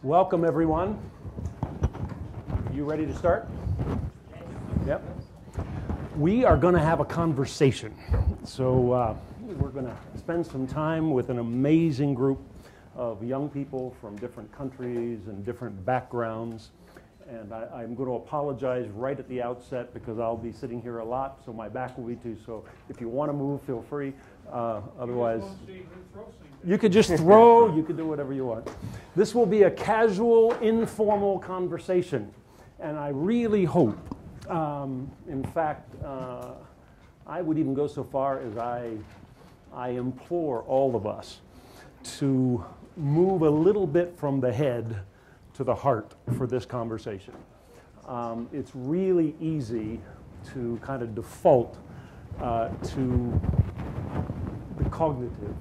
Welcome, everyone. You ready to start? Yep. We are going to have a conversation. So we're going to spend some time with an amazing group of young people from different countries and different backgrounds. And I'm going to apologize right at the outset because I'll be sitting here a lot, so my back will be too. So if you want to move, feel free. Otherwise, you could just throw, you could do whatever you want. This will be a casual, informal conversation. And I really hope, in fact, I would even go so far as I implore all of us to move a little bit from the head to the heart for this conversation. It's really easy to kind of default to the cognitive.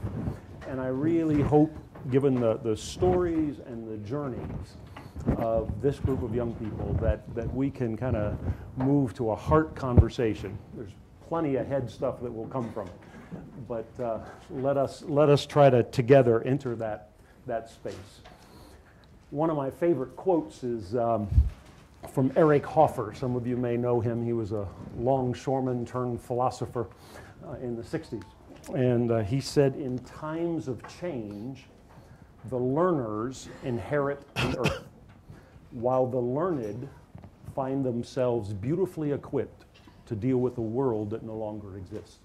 And I really hope, given the stories and the journeys of this group of young people, that we can kind of move to a heart conversation. There's plenty of head stuff that will come from it. But let us try to together enter that space. One of my favorite quotes is from Eric Hoffer. Some of you may know him. He was a longshoreman turned philosopher in the 60s. And he said, in times of change, the learners inherit the earth, while the learned find themselves beautifully equipped to deal with a world that no longer exists.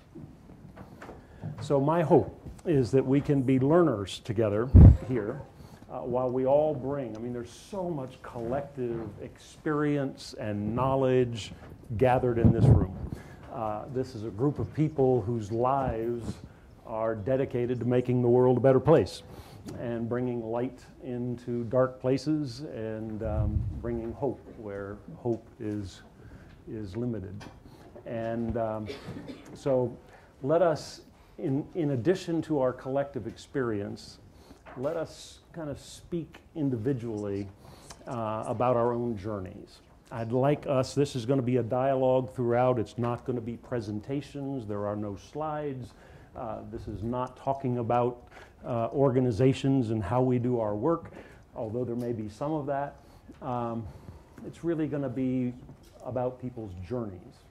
So my hope is that we can be learners together here. While we all bring, there's so much collective experience and knowledge gathered in this room. This is a group of people whose lives are dedicated to making the world a better place and bringing light into dark places and bringing hope where hope is limited. And so let us, in addition to our collective experience, let us kind of speak individually about our own journeys. I'd like us, this is going to be a dialogue throughout. It's not going to be presentations. There are no slides. This is not talking about organizations and how we do our work, although there may be some of that. It's really going to be about people's journeys.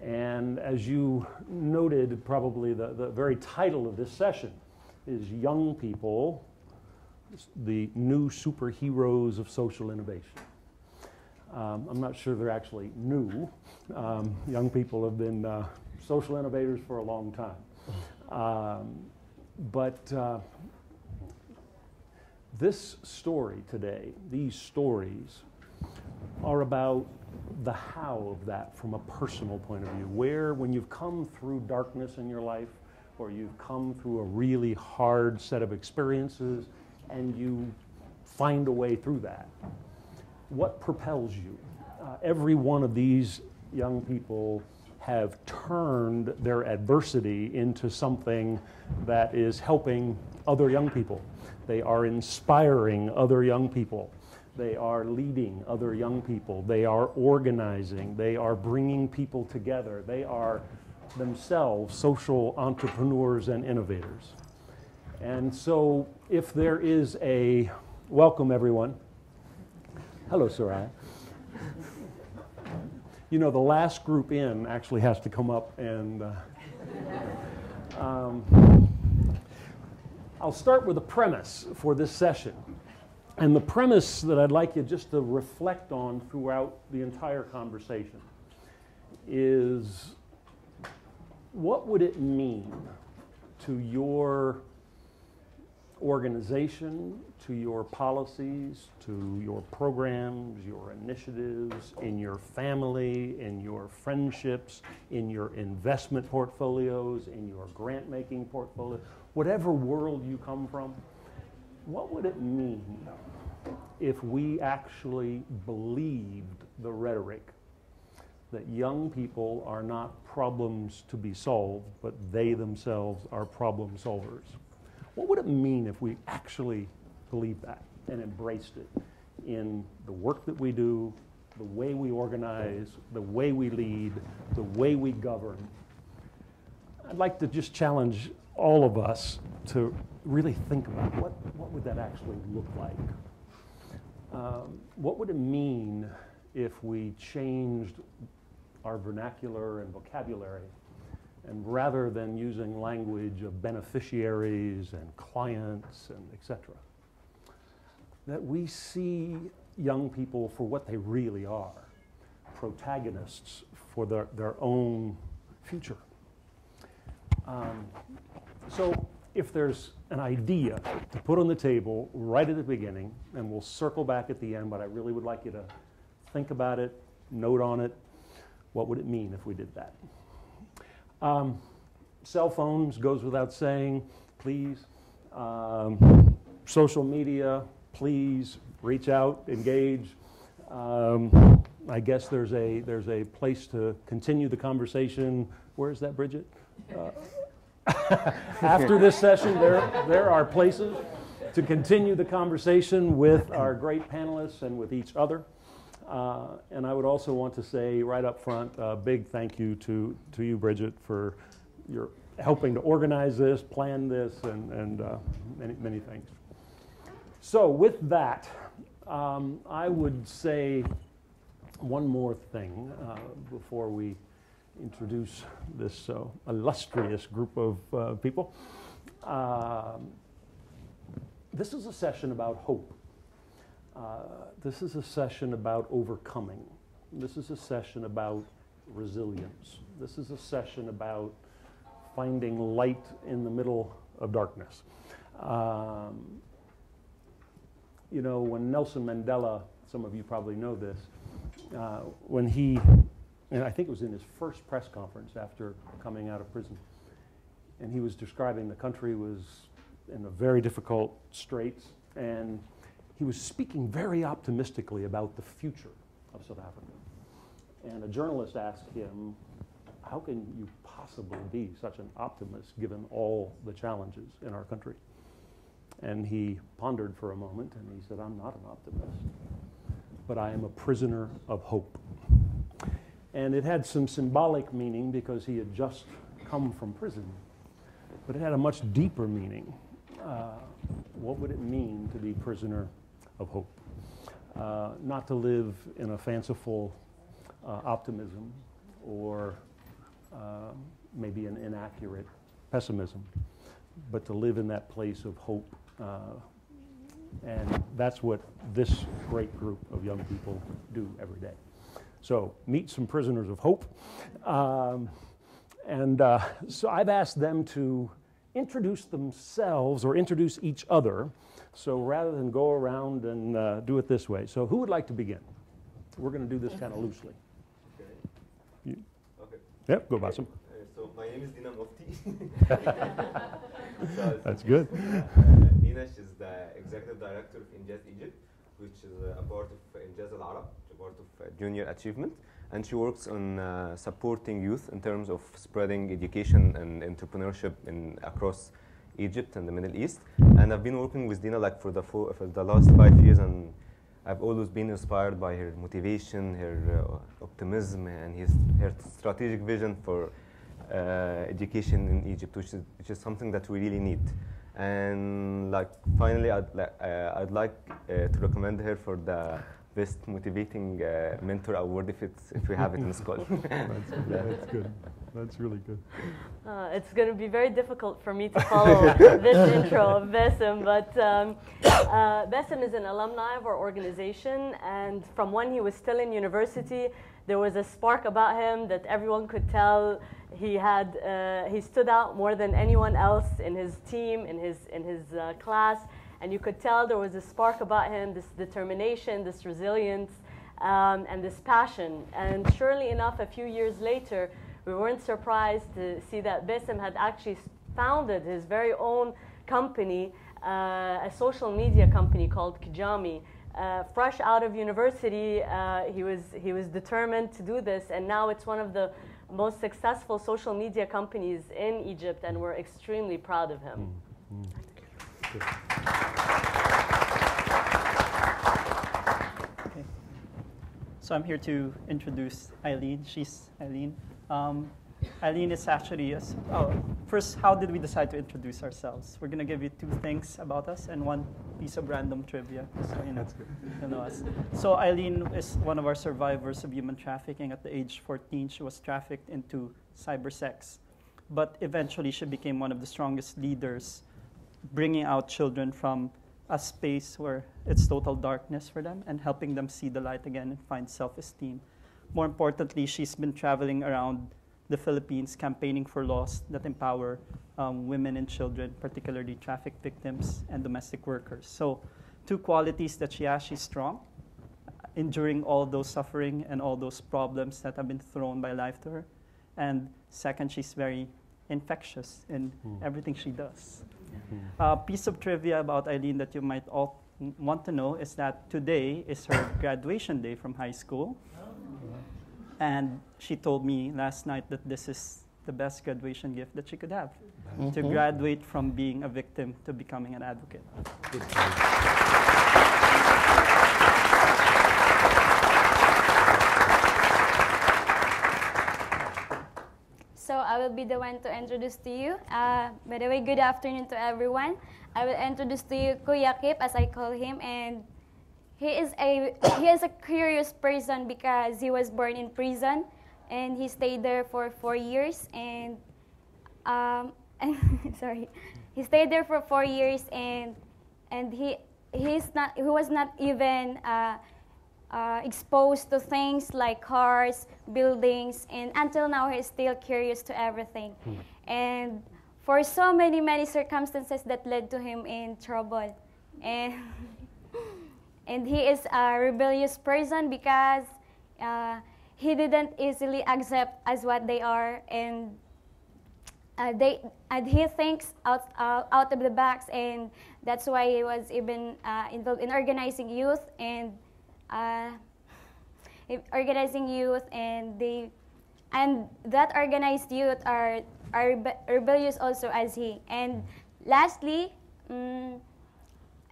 And as you noted, probably the very title of this session is Young People, the New Superheroes of Social Innovation. I'm not sure they're actually new. Young people have been social innovators for a long time. But this story today, these stories, are about the how of that from a personal point of view. Where, when you've come through darkness in your life, or you've come through a really hard set of experiences, and you find a way through that, what propels you? Every one of these young people have turned their adversity into something that is helping other young people. They are inspiring other young people. They are leading other young people. They are organizing. They are bringing people together. They are themselves social entrepreneurs and innovators. And so if there is a, welcome everyone. Hello, Soraya. You know, the last group in actually has to come up and I'll start with a premise for this session. And the premise that I'd like you just to reflect on throughout the entire conversation is, what would it mean to your organization, to your policies, to your programs, your initiatives, in your family, in your friendships, in your investment portfolios, in your grant-making portfolio, whatever world you come from, what would it mean if we actually believed the rhetoric that young people are not problems to be solved, but they themselves are problem solvers? What would it mean if we actually believed that and embraced it in the work that we do, the way we organize, the way we lead, the way we govern? I'd like to just challenge all of us to really think about what would that actually look like? what would it mean if we changed our vernacular and vocabulary, and rather than using language of beneficiaries and clients and etc., that we see young people for what they really are, protagonists for their own future. So if there's an idea to put on the table right at the beginning, and we'll circle back at the end, but I really would like you to think about it, note on it, what would it mean if we did that? Cell phones goes without saying, please. Social media, please reach out, engage. I guess there's a place to continue the conversation. Where is that, Bridget? After this session, there are places to continue the conversation with our great panelists and with each other. And I would also want to say right up front, a big thank you to you, Bridget, for your helping to organize this, plan this, and many things. So with that, I would say one more thing before we introduce this illustrious group of people. This is a session about hope. This is a session about overcoming. This is a session about resilience. This is a session about finding light in the middle of darkness. You know, when Nelson Mandela, some of you probably know this, when he, and I think it was in his first press conference after coming out of prison, and he was describing the country was in a very difficult straits, and he was speaking very optimistically about the future of South Africa. And a journalist asked him, how can you possibly be such an optimist given all the challenges in our country? And he pondered for a moment and he said, I'm not an optimist, but I am a prisoner of hope. And it had some symbolic meaning because he had just come from prison, but it had a much deeper meaning. What would it mean to be prisoner of hope? Not to live in a fanciful optimism or maybe an inaccurate pessimism, but to live in that place of hope. And that's what this great group of young people do every day. So meet some prisoners of hope. So I've asked them to introduce themselves or introduce each other. So rather than go around and do it this way. So who would like to begin? We're going to do this kind of loosely. Okay. You? Okay. Yep, go Bassem. So my name is Dina Mufti. That's good. Dina is the executive director of Injaz Egypt, which is a part of Injaz Al Arab, a part of Junior Achievement. And she works on supporting youth in terms of spreading education and entrepreneurship across Egypt and the Middle East. And I've been working with Dina like for the last 5 years, and I've always been inspired by her motivation, her optimism, and her strategic vision for education in Egypt, which is something that we really need. And like finally, I'd like to recommend her for the Best Motivating Mentor Award if we have it in Skoll. That's good. That's really good. It's going to be very difficult for me to follow this intro of Bassem, but Bassem is an alumni of our organization, and from when he was still in university, there was a spark about him that everyone could tell. He stood out more than anyone else in his team, in his class, and you could tell there was a spark about him, this determination, this resilience, and this passion. And surely enough, a few years later, we weren't surprised to see that Bassem had actually founded his very own company, a social media company called Kijami. Fresh out of university, he was determined to do this, and now it's one of the most successful social media companies in Egypt, and we're extremely proud of him. Okay. So I'm here to introduce Eileen. She's Eileen. Eileen is actually, first, how did we decide to introduce ourselves? We're going to give you two things about us and one piece of random trivia. So, you know us. So Eileen is one of our survivors of human trafficking. At the age 14, she was trafficked into cybersex. But eventually, she became one of the strongest leaders, bringing out children from a space where it's total darkness for them and helping them see the light again and find self-esteem. More importantly, she's been traveling around the Philippines campaigning for laws that empower women and children, particularly traffic victims and domestic workers. So 2 qualities that she has: she's strong, enduring all those suffering and all those problems that have been thrown by life to her. And second, she's very infectious in everything she does. A piece of trivia about Eileen that you might all want to know is that today is her graduation day from high school. And she told me last night that this is the best graduation gift that she could have, to graduate from being a victim to becoming an advocate. So I will be the one to introduce to you. By the way, good afternoon to everyone. I will introduce to you Kuya Kip, as I call him, and he is a curious person because he was born in prison, and he stayed there for 4 years. And sorry, he stayed there for 4 years, and he was not even exposed to things like cars, buildings, and until now he's still curious to everything. And for so many circumstances that led to him in trouble, and he is a rebellious person because he didn't easily accept as what they are, and he thinks out of the box, and that's why he was even involved in organizing youth and that organized youth are rebellious also as he. And lastly,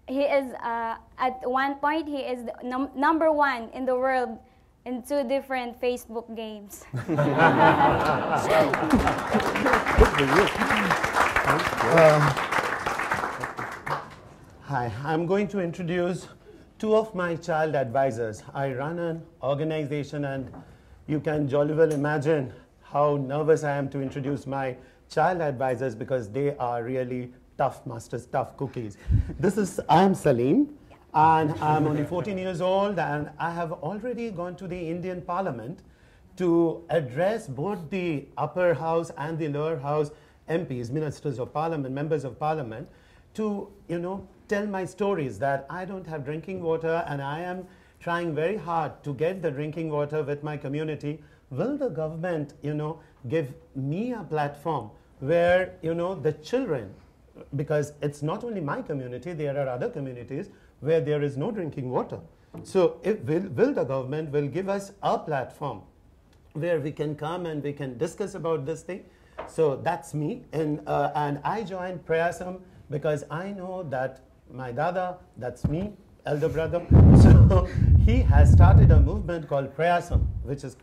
he is at one point he is number 1 in the world in 2 different Facebook games. Hi, I'm going to introduce 2 of my child advisors. I run an organization, and you can jolly well imagine how nervous I am to introduce my child advisors because they are really tough masters, tough cookies. I'm Salim, and I'm only 14 years old, and I have already gone to the Indian Parliament to address both the upper house and the lower house MPs, ministers of parliament, members of parliament, to, tell my stories that I don't have drinking water, and I am trying very hard to get the drinking water with my community. Will the government, give me a platform where, the children, because it's not only my community, there are other communities where there is no drinking water. So will the government will give us a platform where we can come and we can discuss about this thing. So that's me, and I joined Prayasam because I know that my dada, that's me, elder brother, so he has started a movement called Prayasam, which is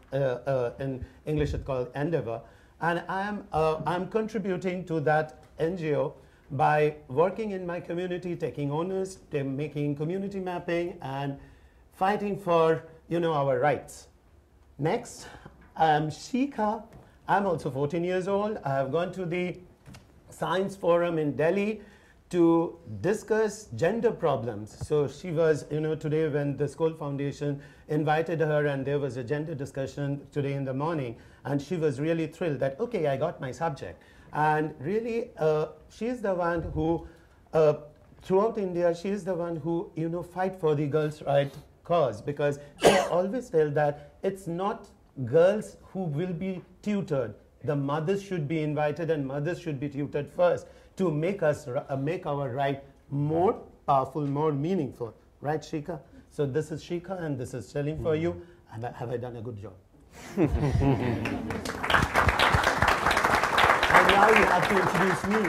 in English it's called Endeavor, and I'm contributing to that NGO by working in my community, taking honors, making community mapping, and fighting for our rights. Next, I'm Shikha. I'm also 14 years old. I have gone to the Science Forum in Delhi to discuss gender problems. So she was, today when the Skoll Foundation invited her and there was a gender discussion today in the morning, and she was really thrilled that, okay, I got my subject. And really, she's the one who, throughout India, she's the one who, fight for the girls' right cause, because she always tells that it's not girls who will be tutored. The mothers should be invited and mothers should be tutored first to make our right more powerful, more meaningful. Right, Shikha? So this is Shikha and this is Salim for you. And have I done a good job? And now you have to introduce me.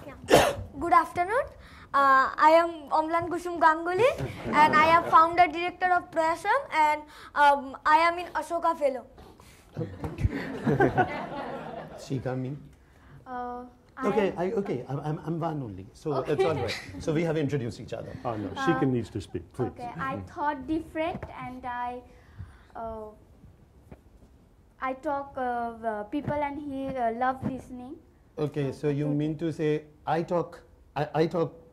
Yeah. Good afternoon. I am Omlan Kusum Ganguly and I am founder director of Prayasam, and I am in Ashoka Fellow. Shikha, me. Okay, I'm one only, so it's all right. So we have introduced each other. Oh, no, Shika needs to speak, please. Okay, I thought different, and I talk people, and he love listening. Okay, so you mean to say I talk,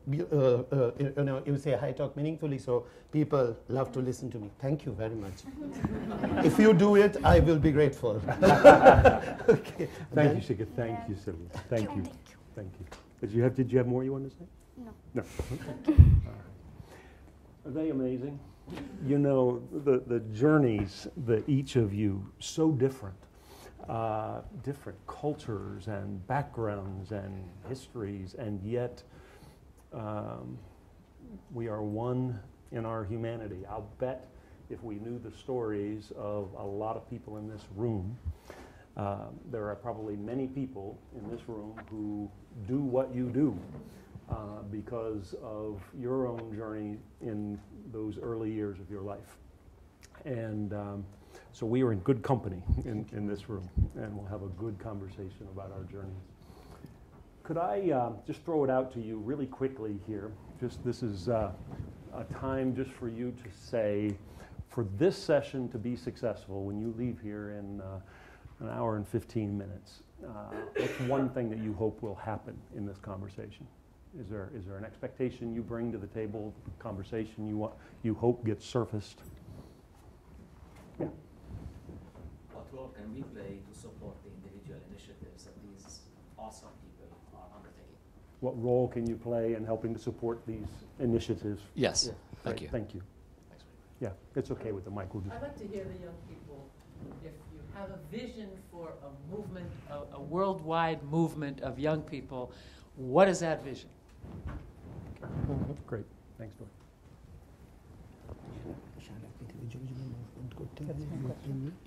you say I talk meaningfully, so people love to listen to me. Thank you very much. If you do it, I will be grateful. Okay. Thank you, Shika. Thank you, Sylvia. Thank you. Thank you. Did you have more you wanted to say? No. No. Okay. All right. Are they amazing? You know, the journeys that each of you, so different, different cultures and backgrounds and histories, and yet we are one in our humanity. I'll bet if we knew the stories of a lot of people in this room, there are probably many people in this room who do what you do because of your own journey in those early years of your life. And so we are in good company in this room, and we'll have a good conversation about our journeys. Could I just throw it out to you really quickly here? This is a time just for you to say, for this session to be successful, when you leave here in an hour and 15 minutes, what's one thing that you hope will happen in this conversation? Is there an expectation you bring to the table, conversation you hope gets surfaced? Yeah. What role can we play to support the individual initiatives that these awesome people are undertaking? What role can you play in helping to support these initiatives? Yes. Yeah. Thank Great. you. Thank you. Thanks. Yeah, it's okay with the mic. We'll just I'd like to hear the young people, if you have a vision for a movement, a worldwide movement of young people, what is that vision? Great. Thanks, Dor.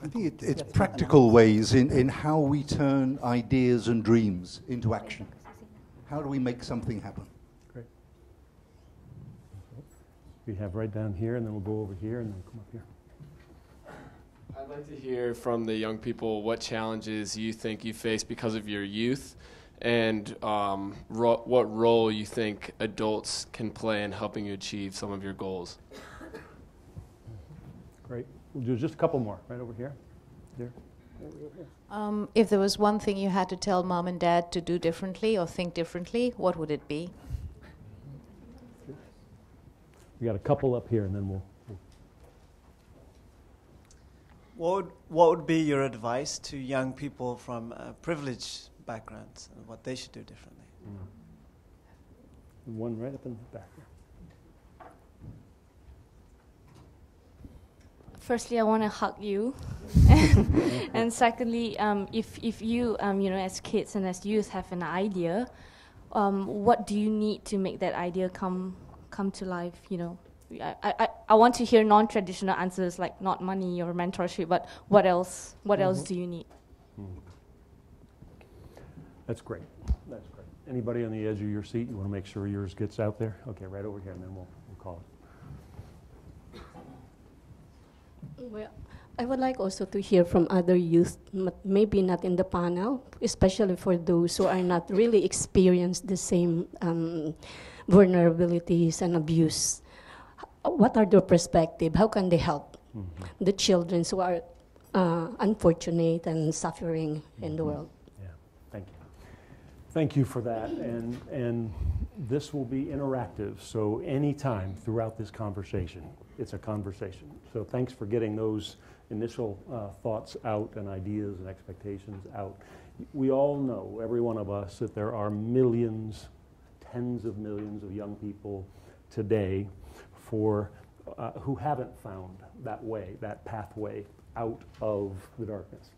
I think it's practical ways in how we turn ideas and dreams into action. How do we make something happen? Great. We have right down here, and then we'll go over here, and then come up here. I'd like to hear from the young people what challenges you think you face because of your youth, and what role you think adults can play in helping you achieve some of your goals. Great. We'll do just a couple more, right over here. There. If there was one thing you had to tell mom and dad to do differently or think differently, what would it be? We got a couple up here, and then we'll What would be your advice to young people from privileged backgrounds and what they should do differently? One right up in the back here. Firstly, I want to hug you, and secondly, if you as kids and as youth have an idea, what do you need to make that idea come to life? I want to hear non-traditional answers like not money or mentorship, but what else? What else do you need? That's great. That's great. Anybody on the edge of your seat? You want to make sure yours gets out there? Okay, right over here, and then we'll call it. Well, I would like also to hear from other youth, maybe not in the panel, especially for those who are not really experienced the same vulnerabilities and abuse. What are their perspective? How can they help the children who are unfortunate and suffering in the world? Yeah, thank you. Thank you for that. And this will be interactive, so anytime throughout this conversation, it's a conversation. So thanks for getting those initial thoughts out and ideas and expectations out. We all know, every one of us, that there are millions, tens of millions of young people today who haven't found that way, that pathway out of the darkness,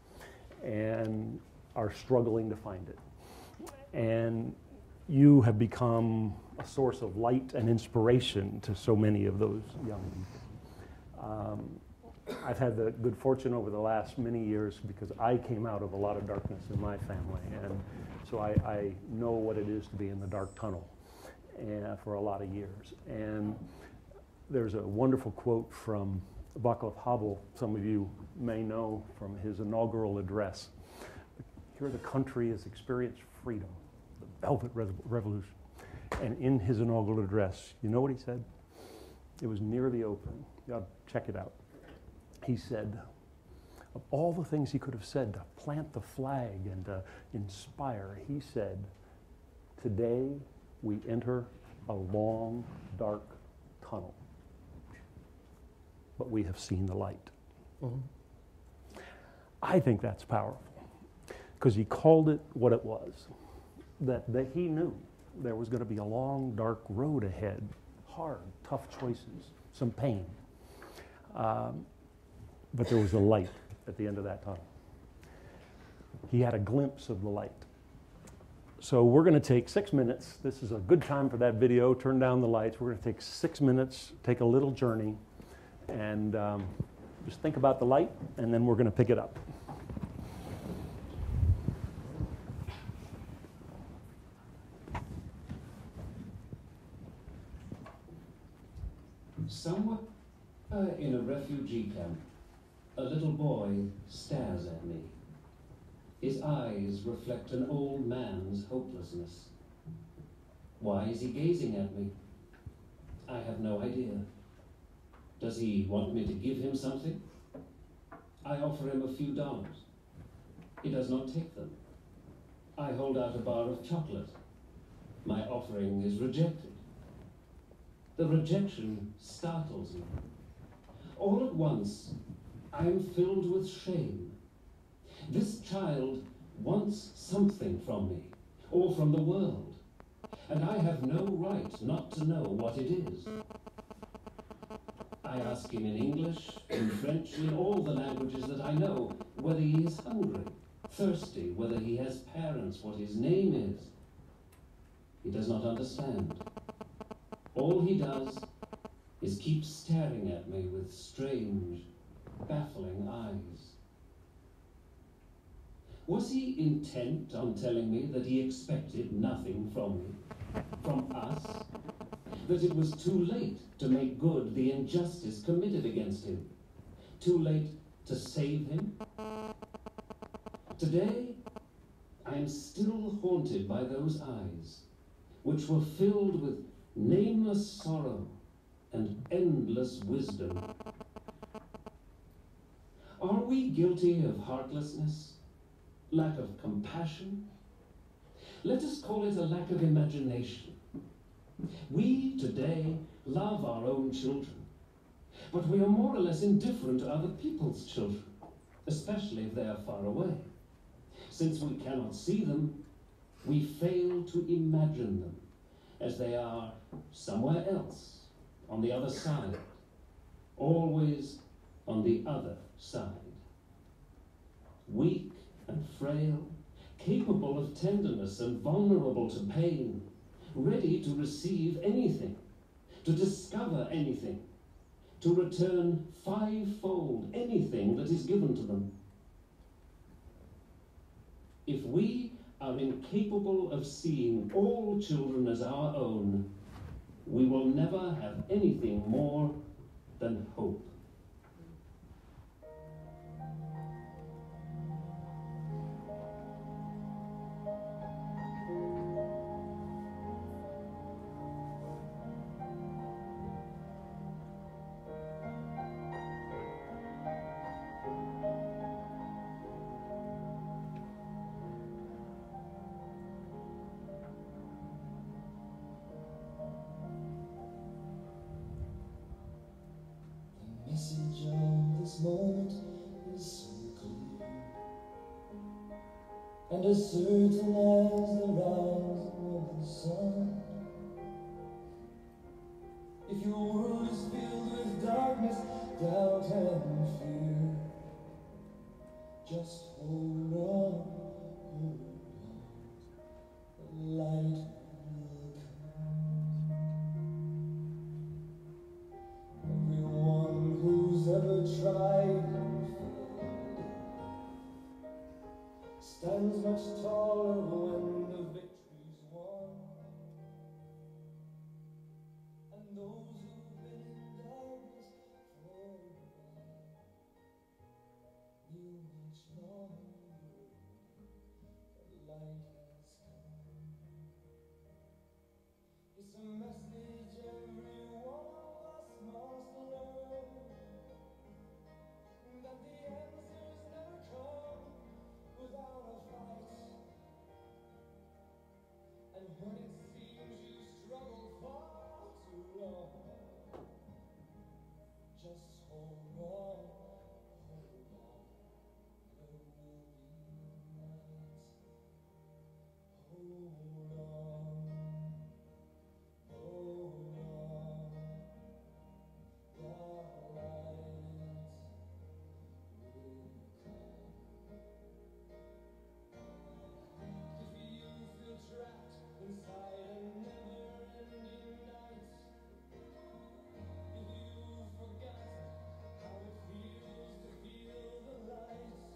and are struggling to find it. And you have become a source of light and inspiration to so many of those young people. I've had the good fortune over the last many years, because I came out of a lot of darkness in my family, and so I know what it is to be in the dark tunnel for a lot of years. And there's a wonderful quote from Václav Havel, some of you may know from his inaugural address. Here the country has experienced freedom. the Velvet Revolution. And in his inaugural address, you know what he said? It was nearly open. You ought to check it out. He said, of all the things he could have said to plant the flag and to inspire, he said, today we enter a long, dark tunnel, but we have seen the light. Mm-hmm. I think that's powerful because he called it what it was, that he knew there was going to be a long, dark road ahead, hard, tough choices, some pain. But there was a light at the end of that tunnel. He had a glimpse of the light. So we're going to take 6 minutes. This is a good time for that video. Turn down the lights. We're going to take 6 minutes, take a little journey, and just think about the light, and then we're going to pick it up. Somewhere in a refugee camp, a little boy stares at me. His eyes reflect an old man's hopelessness. Why is he gazing at me? I have no idea. Does he want me to give him something? I offer him a few dollars. He does not take them. I hold out a bar of chocolate. My offering is rejected. The rejection startles me. All at once, I am filled with shame. This child wants something from me, or from the world, and I have no right not to know what it is. I ask him in English, in French, in all the languages that I know, whether he is hungry, thirsty, whether he has parents, what his name is. He does not understand. All he does is keep staring at me with strange, baffling eyes. Was he intent on telling me that he expected nothing from me, from us? That it was too late to make good the injustice committed against him? Too late to save him? Today, I am still haunted by those eyes, which were filled with nameless sorrow and endless wisdom. Are we guilty of heartlessness, lack of compassion? Let us call it a lack of imagination. We today love our own children, but we are more or less indifferent to other people's children, especially if they are far away. Since we cannot see them, we fail to imagine them as they are somewhere else, on the other side, always on the other side. Weak and frail, capable of tenderness and vulnerable to pain, ready to receive anything, to discover anything, to return fivefold anything that is given to them. If we are incapable of seeing all children as our own, we will never have anything more than hope. Message of this moment is so clear and as certain as the rising of the sun. If your world is filled with darkness, doubt and fear, just hold on, the light will come. Everyone who's ever tried and failed stands much taller when the victory's won. And those who've been in darkness for a while knew much longer the light has come. And as certain as the rising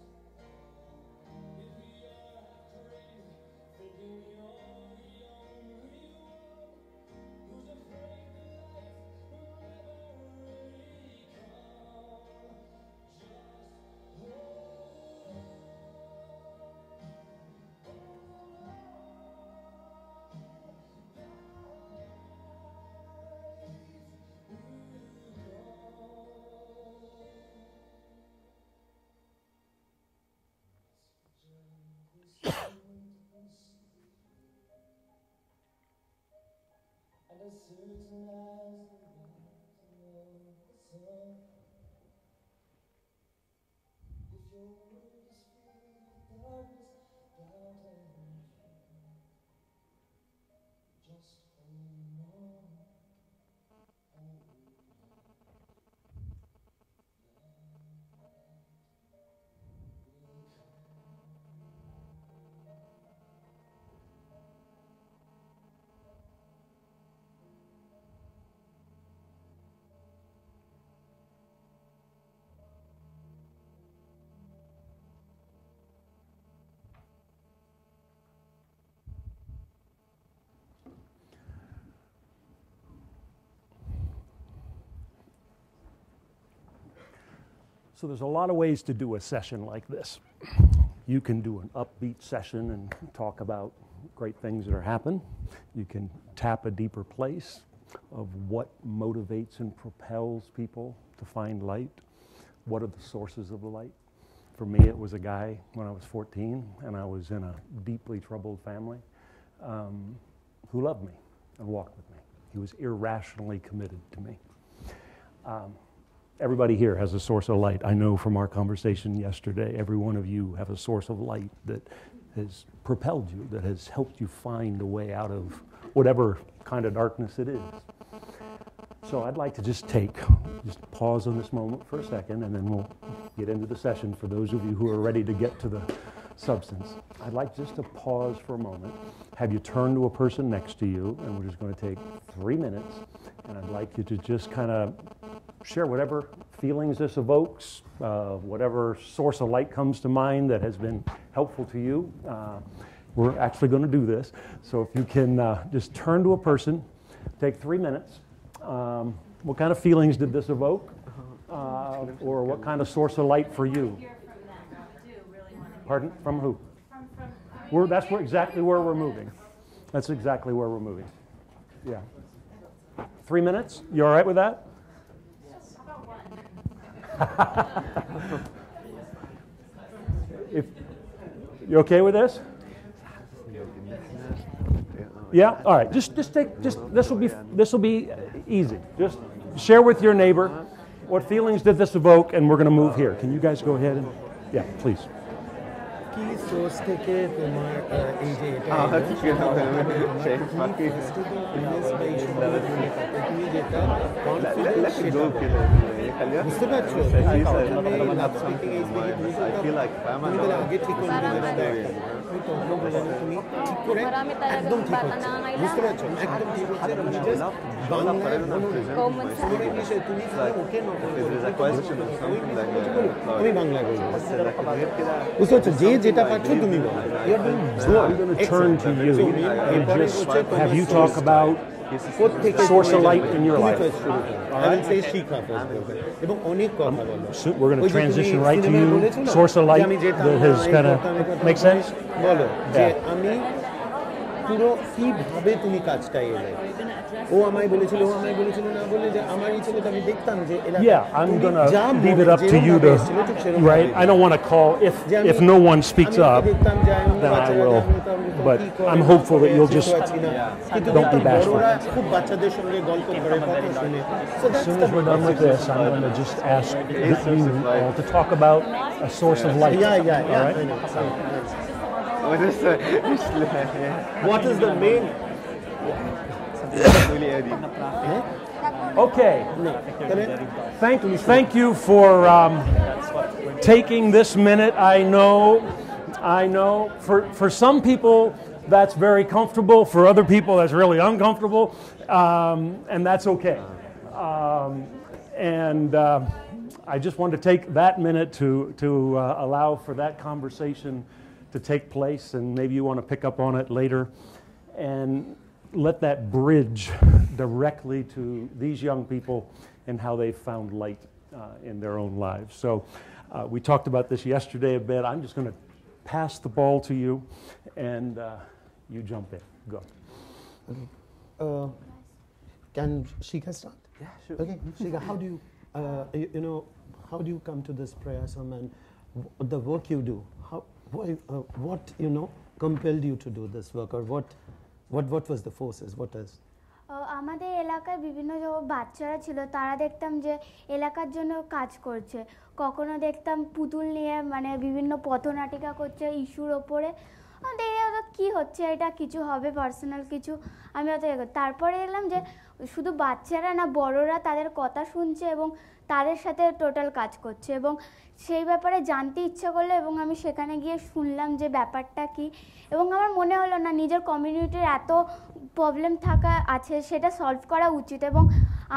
of the sun, if your world is filled with darkness, doubt and fear, just hold on, hold on. So there's a lot of ways to do a session like this. You can do an upbeat session and talk about great things that are happening. You can tap a deeper place of what motivates and propels people to find light. What are the sources of the light? For me, it was a guy when I was 14 and I was in a deeply troubled family who loved me and walked with me. He was irrationally committed to me. Everybody here has a source of light. I know from our conversation yesterday, every one of you have a source of light that has propelled you, that has helped you find a way out of whatever kind of darkness it is. So I'd like to just pause on this moment for a second, and then we'll get into the session for those of you who are ready to get to the substance. I'd like just to pause for a moment, have you turn to a person next to you, and we're just going to take 3 minutes, and I'd like you to just kind of share whatever feelings this evokes, whatever source of light comes to mind that has been helpful to you. We're actually going to do this. So if you can just turn to a person, take 3 minutes. What kind of feelings did this evoke? Or what kind of source of light for you? Pardon? From who? That's exactly where we're moving. That's exactly where we're moving. Yeah. 3 minutes? You all right with that? If you okay with this? Yeah. All right. Just this will be easy. Just share with your neighbor what feelings did this evoke, and we're going to move here. Can you guys go ahead and please. কি source থেকে তোমার এই যে এটা তুমি যেটা বুঝতে পারছো আগে ঠিক করে তুমি ঠিক করে একদম ঠিক হচ্ছে বুঝতে পারছো একদম ঠিক হচ্ছে তুমি আমি বাংলায় বলবো বুঝতে পারছো যে যেটা পাচ্ছ তুমি বলো I'm going to turn to you and just have you talk about source of light in your life. So we're going to transition right to you. Source of light that has kind of make sense? পুরো কিভাবে তুমি কাজটা এলে ও আমায় বলেছিল না বলে যে আমারই ছিল আমি দেখতাম যে Yeah, I'm going to leave it up to you to, right? I don't want to call, if no one speaks up, then I will. But I'm hopeful that you'll just, don't be bashful. খুব বাচ্চাদের সঙ্গে গল্প করে কথা শুনে As soon as we're done with this, I'm going to just ask you all to talk about a source of light. Yeah. All right? What is the main? Okay. Thank you for taking this minute. I know for some people that's very comfortable. For other people that's really uncomfortable, and that's okay. I just want to take that minute to allow for that conversation to take place, and maybe you want to pick up on it later, and let that bridge directly to these young people and how they've found light in their own lives. So we talked about this yesterday a bit. I'm just going to pass the ball to you, and you jump in. Go. Can Shika start? Yeah, sure. Okay, Shika, how do you, how do you come to this prayasam and the work you do? What compelled you to do this work, or what was the forces? What is? আমাদের এলাকায় বিভিন্ন বাচ্চারা ছিল, তারা দেখতাম যে এলাকার জন্য কাজ করছে। কখনো দেখতাম পুতুল নিয়ে মানে বিভিন্ন পথনাটিকা করছে ইস্যুর ওপরে। দেখে কি হচ্ছে, এটা কিছু হবে পার্সোনাল কিছু, আমি অত তারপরে দেখলাম যে শুধু বাচ্চারা না, বড়রা তাদের কথা শুনছে এবং তাদের সাথে টোটাল কাজ করছে, এবং সেই ব্যাপারে জানতে ইচ্ছা করলো এবং আমি সেখানে গিয়ে শুনলাম যে ব্যাপারটা কি, এবং আমার মনে হলো না নিজের কমিউনিটির এত প্রবলেম থাকা আছে সেটা সলভ করা উচিত, এবং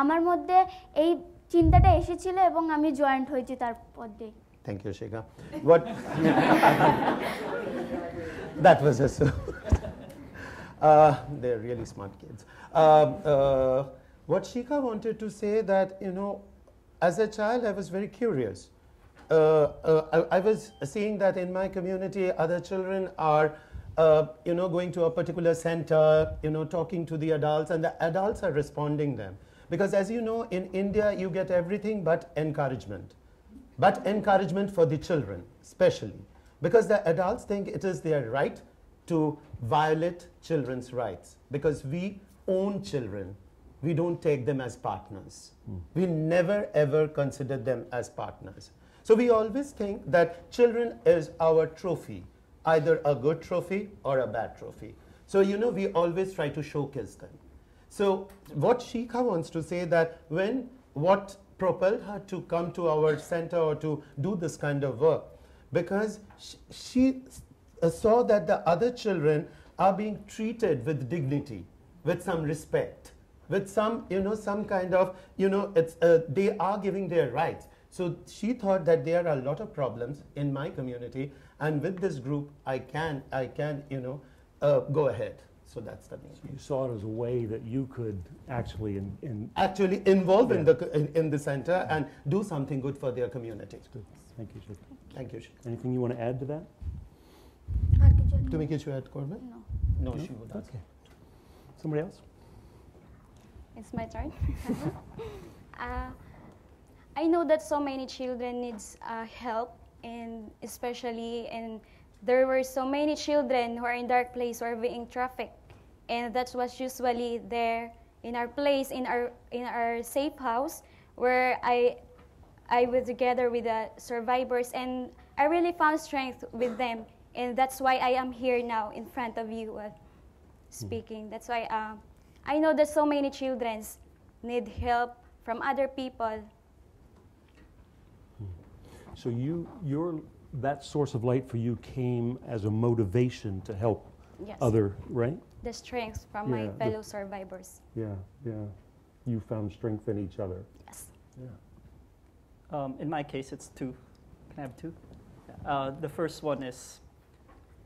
আমার মধ্যে এই চিন্তাটা এসেছিল এবং আমি জয়েন্ট হয়েছি তারপর দিয়ে। Thank you, Shika. What? That was just they're really smart kids. What Shika wanted to say that, as a child, I was very curious. I was seeing that in my community, other children are, going to a particular center, talking to the adults, and the adults are responding them. Because as you know, in India, you get everything but encouragement. But encouragement for the children, especially. Because the adults think it is their right to violate children's rights. Because we own children. We don't take them as partners. We never ever consider them as partners. So we always think that children is our trophy, either a good trophy or a bad trophy. So we always try to showcase them. So what Shika wants to say that what propelled her to come to our center or to do this kind of work, because she saw that the other children are being treated with dignity, with some respect, with some some kind of they are giving their rights. So she thought that there are a lot of problems in my community, and with this group I can go ahead. So that's the main. You saw it as a way that you could actually involve in the center and do something good for their community. Good. Thank you, Shika. Thank you, Shika. Anything you want to add to that? To make it add, Corbin? No, she would ask. Okay. Somebody else? It's my turn. I know that so many children needs help, and especially there were so many children who are in dark place who are being trafficked, and that's what's usually there in our place, in our safe house, where I was together with the survivors, and I really found strength with them, and that's why I am here now in front of you speaking. That's why I know that so many children need help from other people. So that source of light for you came as a motivation to help other, right? The strength from my fellow survivors. Yeah. You found strength in each other. Yes. Yeah. In my case, it's two. Can I have two? The first one is,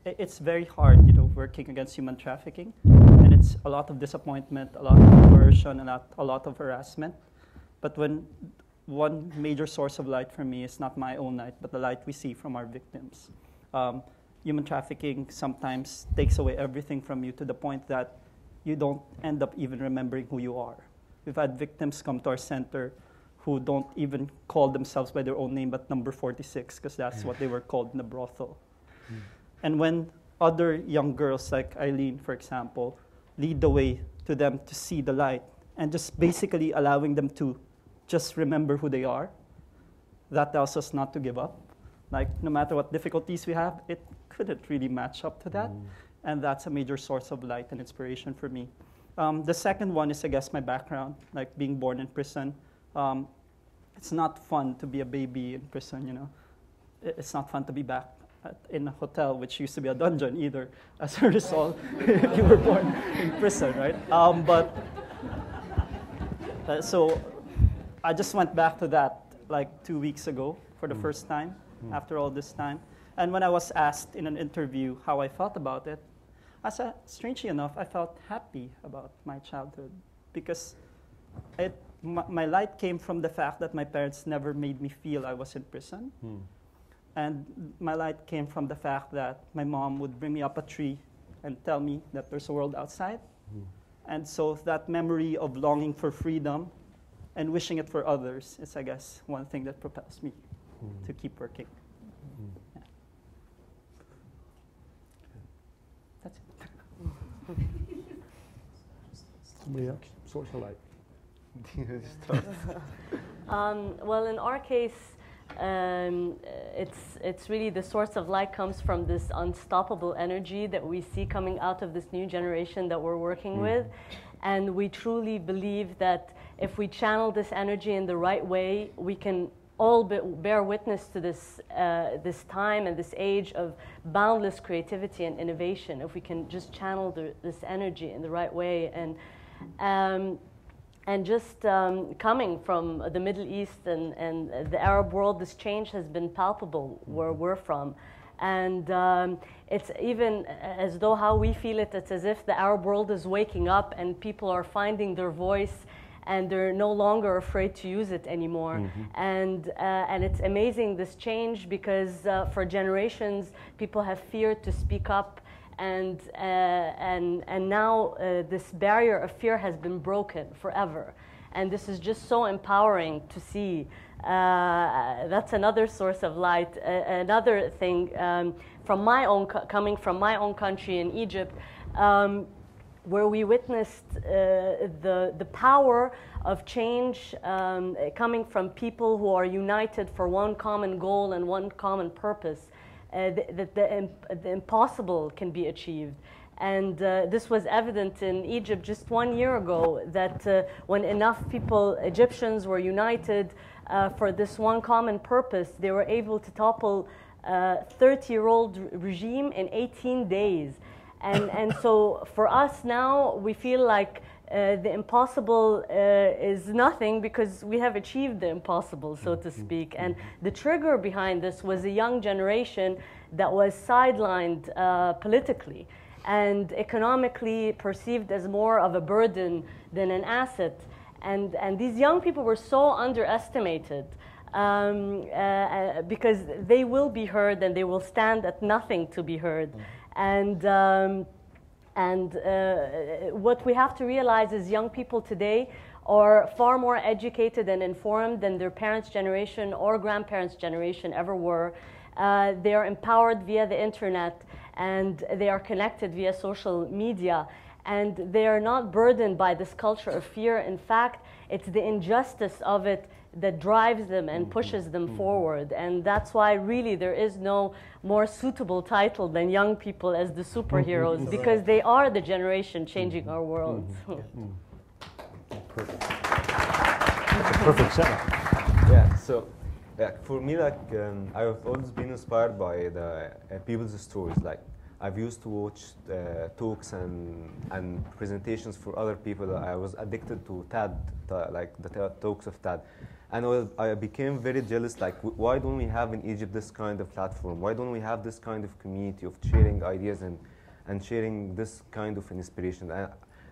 it's very hard, working against human trafficking, and it's a lot of disappointment, a lot of coercion, and a lot of harassment. But one major source of light for me is not my own light, but the light we see from our victims. human trafficking sometimes takes away everything from you to the point that you don't end up even remembering who you are. We've had victims come to our center who don't even call themselves by their own name, but number 46, because that's what they were called in the brothel. And when other young girls like Eileen, for example, lead the way to them to see the light and just basically allowing them to just remember who they are, that tells us not to give up. Like, no matter what difficulties we have, it couldn't really match up to that. And that's a major source of light and inspiration for me. The second one is, I guess, my background, like being born in prison. It's not fun to be a baby in prison, you know. It's not fun to be back in a hotel, which used to be a dungeon either, as a result, if you were born in prison, right? So I just went back to that like 2 weeks ago for the first time after all this time. And when I was asked in an interview how I felt about it, I said, strangely enough, I felt happy about my childhood because my light came from the fact that my parents never made me feel I was in prison. And my light came from the fact that my mom would bring me up a tree and tell me that there's a world outside. And so that memory of longing for freedom and wishing it for others is, I guess, one thing that propels me to keep working. Yeah. That's it. Somebody else? Source of light. Well, in our case, it's really the source of light comes from this unstoppable energy that we see coming out of this new generation that we're working with. And we truly believe that if we channel this energy in the right way, we can all bear witness to this, this time and this age of boundless creativity and innovation, if we can just channel this energy in the right way. And just coming from the Middle East and the Arab world, this change has been palpable where we're from. And it's even as though how we feel it, it's as if the Arab world is waking up and people are finding their voice and they're no longer afraid to use it anymore. And it's amazing, this change, because for generations, people have feared to speak up. And now this barrier of fear has been broken forever. And this is just so empowering to see. That's another source of light. Another thing, from my own coming from my own country in Egypt, where we witnessed the power of change coming from people who are united for one common goal and one common purpose. That the impossible can be achieved. And this was evident in Egypt just 1 year ago, that when enough people, Egyptians, were united for this one common purpose, they were able to topple a 30-year-old regime in 18 days. And so for us now, we feel like the impossible is nothing because we have achieved the impossible, so to speak. And the trigger behind this was a young generation that was sidelined politically and economically perceived as more of a burden than an asset. And these young people were so underestimated because they will be heard and they will stand at nothing to be heard. And what we have to realize is young people today are far more educated and informed than their parents' generation or grandparents' generation ever were. They are empowered via the internet, and they are connected via social media. And they are not burdened by this culture of fear. In fact, it's the injustice of it that drives them and pushes them forward. And that's why really there is no more suitable title than young people as the superheroes, because they are the generation changing our world. Perfect. That's a perfect setup. Yeah, so for me, like, I've always been inspired by the people's stories. Like, I've used to watch talks and presentations for other people. I was addicted to TED, like the talks of TED. And I became very jealous, like, why don't we have in Egypt this kind of platform? Why don't we have this kind of community of sharing ideas and sharing this kind of inspiration?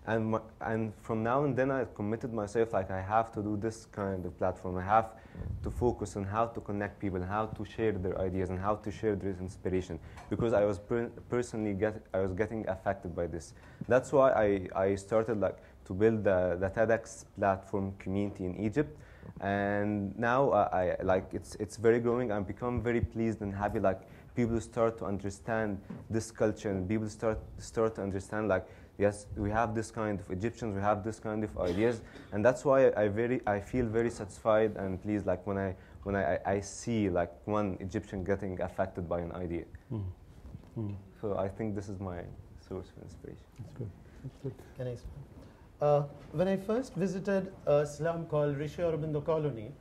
And from now and then I committed myself, like I have to do this kind of platform. I have to focus on how to connect people, how to share their ideas, and how to share their inspiration, because I was personally getting affected by this. That's why I started like to build the TEDx platform community in Egypt. And now I like it's very growing. I'm become very pleased and happy. Like people start to understand this culture, and people start to understand like, yes, we have this kind of Egyptians, we have this kind of ideas, and that's why I feel very satisfied and pleased like when I see like one Egyptian getting affected by an idea. So I think this is my source of inspiration. That's good. That's good. Can I explain? When I first visited a slum called Rishi Aurobindo Colony,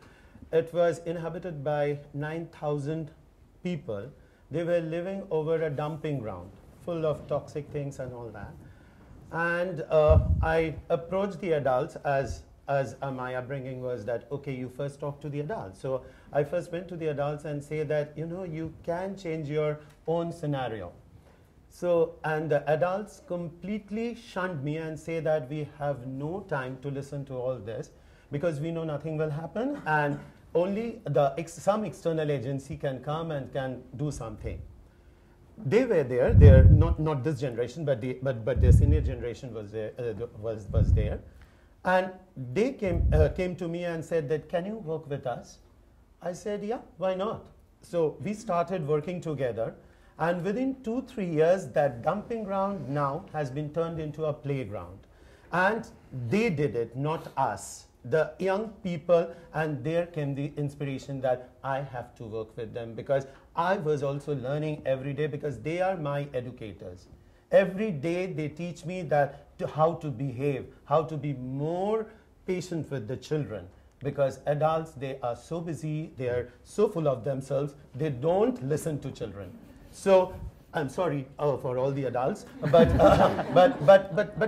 it was inhabited by 9,000 people. They were living over a dumping ground full of toxic things and all that. And I approached the adults as my upbringing was that, okay, you first talk to the adults. So I first went to the adults and say that, you know, you can change your own scenario. So, and the adults completely shunned me and say that we have no time to listen to all this because we know nothing will happen and only some external agency can come and can do something. They were there. They're not this generation, but their senior generation was there, and they came to me and said that, can you work with us? I said, yeah, why not? So we started working together, and within 2-3 years, that dumping ground now has been turned into a playground, and they did it, not us. The young people, and there came the inspiration that I have to work with them because I was also learning every day because they are my educators. Every day they teach me that how to behave, how to be more patient with the children because adults, they are so busy, they are so full of themselves, they don't listen to children. So I'm sorry for all the adults, but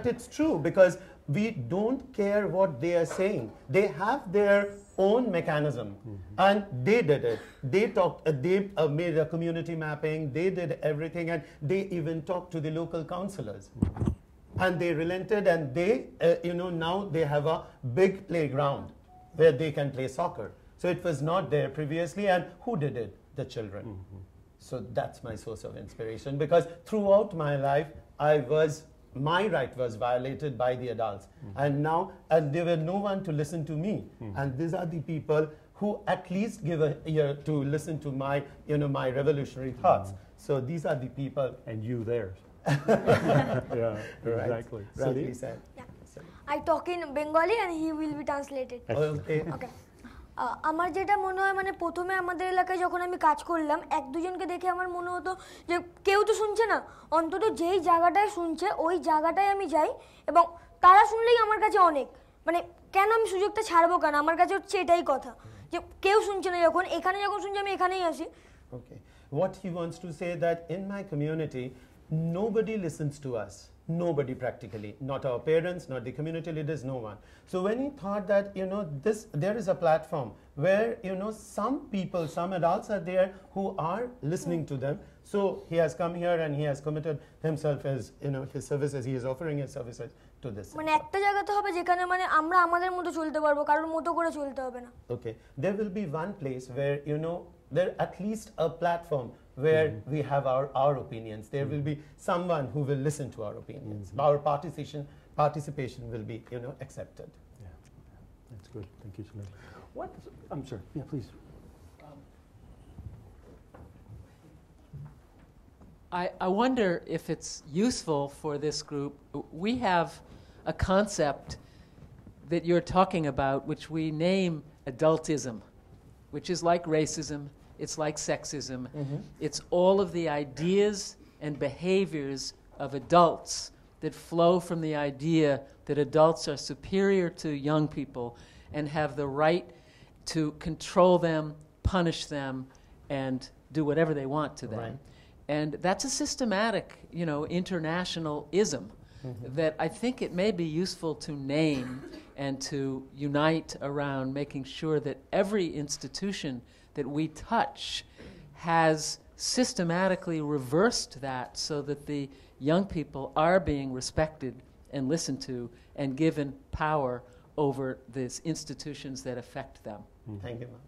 it's true because we don't care what they are saying. They have their own mechanism, and they did it. They talked. They made a community mapping. They did everything, and they even talked to the local councillors. And they relented, and they, now they have a big playground where they can play soccer. So it was not there previously, and who did it? The children. So that's my source of inspiration because throughout my life, my right was violated by the adults. And there were no one to listen to me. And these are the people who at least give a ear to listen to my, my revolutionary thoughts. So these are the people. And you theirs. Yeah, exactly. Rightly said. Yeah. I talk in Bengali and he will be translated. Okay. Okay. আমার যেটা মনে হয় মানে প্রথমে আমাদের এলাকায় যখন আমি কাজ করলাম এক দুজনকে দেখে আমার মনে হতো যে কেউ তো শুনছে না অন্তত যেই জায়গাটায় শুনছে ওই জায়গাটায় আমি যাই এবং তারা শুনলেই আমার কাছে অনেক মানে কেন আমি সুযোগটা ছাড়বো কেন আমার কাছে হচ্ছে এটাই কথা যে কেউ শুনছে না যখন এখানে যখন শুনছে আমি এখানেই আসি Okay. What he wants to say that in my community nobody listens to us. Nobody practically, not our parents, not the community leaders, no one. So when he thought that, there is a platform where, some people, some adults are there who are listening to them. So he has come here and he has committed himself as, his services, he is offering his services to this. মানে একটা জায়গাতে হবে যেখানে মানে আমরা আমাদের মতো চলতে পারবো কারোর মতো করে চলতে হবে না Okay. There will be one place where, there at least a platform where we have our opinions. There will be someone who will listen to our opinions. Our participation will be, accepted. Yeah, that's good. Thank you, Sunil. I'm sorry. Yeah, please. I wonder if it's useful for this group. We have a concept that you're talking about, which we name adultism, which is like racism. It's like sexism. It's all of the ideas and behaviors of adults that flow from the idea that adults are superior to young people and have the right to control them, punish them, and do whatever they want to them. Right. And that's a systematic, international ism that I think it may be useful to name and to unite around making sure that every institution that we touch has systematically reversed that so that the young people are being respected and listened to and given power over these institutions that affect them. Thank you, ma'am.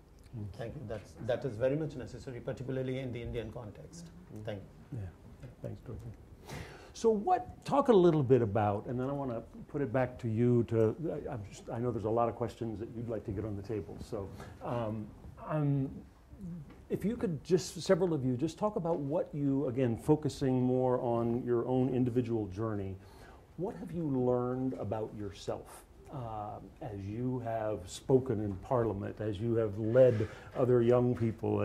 Thank you. That is very much necessary, particularly in the Indian context. Thank you. Yeah. Thanks, Dorothy. So talk a little bit about, and then I want to put it back to you I know there's a lot of questions that you'd like to get on the table. So if you could several of you, just talk about what you, again, focusing more on your own individual journey, what have you learned about yourself as you have spoken in Parliament, as you have led other young people,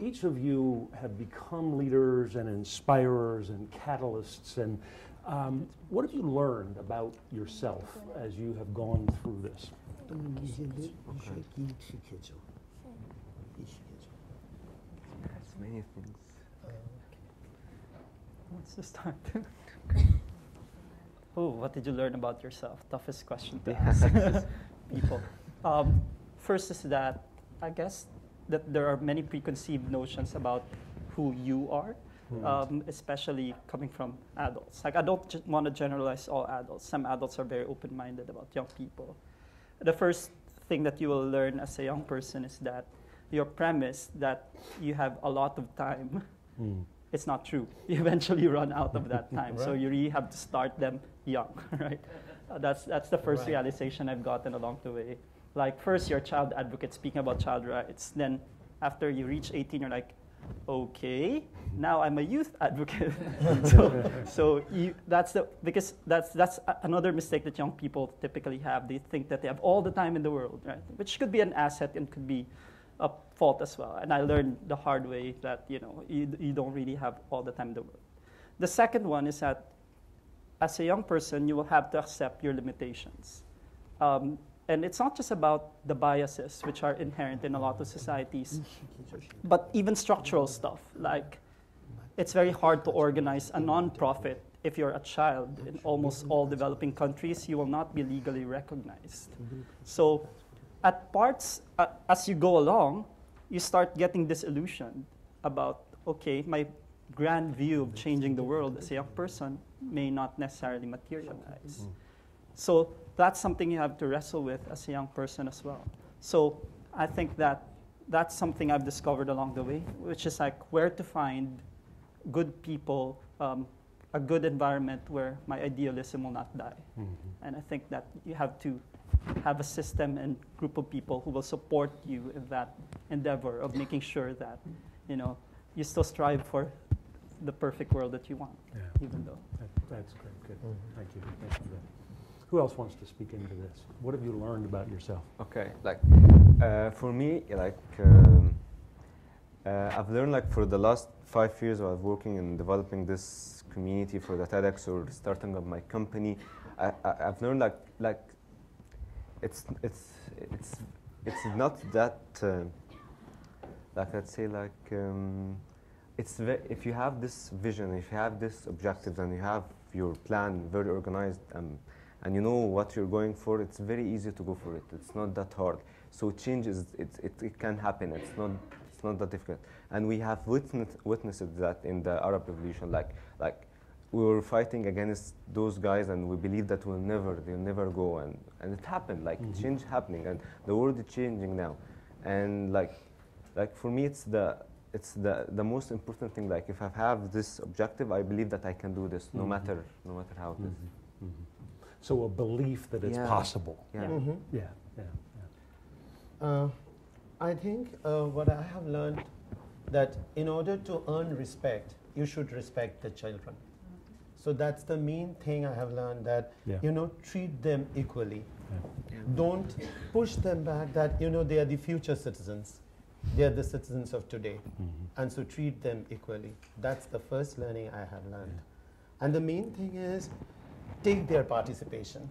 each of you have become leaders and inspirers and catalysts, and what have you learned about yourself as you have gone through this? Many things. Let's just start. What did you learn about yourself? Toughest question to ask people. First is that I guess that there are many preconceived notions about who you are, especially coming from adults. Like, I don't want to generalize all adults. Some adults are very open-minded about young people. The first thing that you will learn as a young person is that your premise that you have a lot of time, it's not true. You eventually run out of that time. Right. So you really have to start them young, right? That's the first realization I've gotten along the way. Like, first you're a child advocate speaking about child rights. Then after you reach 18, you're like, okay, now I'm a youth advocate. Because that's another mistake that young people typically have. They think that they have all the time in the world, right? Which could be an asset and could be a fault as well. And I learned the hard way that you don't really have all the time in the world. The second one is that as a young person, you will have to accept your limitations. And it's not just about the biases which are inherent in a lot of societies, but even structural stuff. Like, it's very hard to organize a nonprofit if you're a child. In almost all developing countries, you will not be legally recognized. So at parts, as you go along, you start getting disillusioned about, okay, my grand view of changing the world as a young person may not necessarily materialize. So that's something you have to wrestle with as a young person as well. So I think that that's something I've discovered along the way, which is like where to find good people, a good environment where my idealism will not die. And I think that you have to have a system and group of people who will support you in that endeavor of making sure that, you still strive for the perfect world that you want, even though. That's great. Good. Thank you. Thank you. Who else wants to speak into this? What have you learned about yourself? Okay, for me, I've learned for the last 5 years of working and developing this community for the TEDx or starting up my company. I've learned it's not that let's say if you have this vision, if you have this objective, and you have your plan very organized, and you know what you're going for, it's very easy to go for it. It's not that hard. So change it can happen. It's not that difficult. And we have witnessed that in the Arab Revolution. Like we were fighting against those guys, and we believed that they'll never go, and it happened. Change happening, and the world is changing now. And for me, it's the most important thing. If I have this objective, I believe that I can do this, no matter how it is. So a belief that it's possible. I think what I have learned that in order to earn respect, you should respect the children. So that's the main thing I have learned, that treat them equally. Don't push them back that they are the future citizens. They are the citizens of today. And so treat them equally. That's the first learning I have learned. And the main thing is take their participation.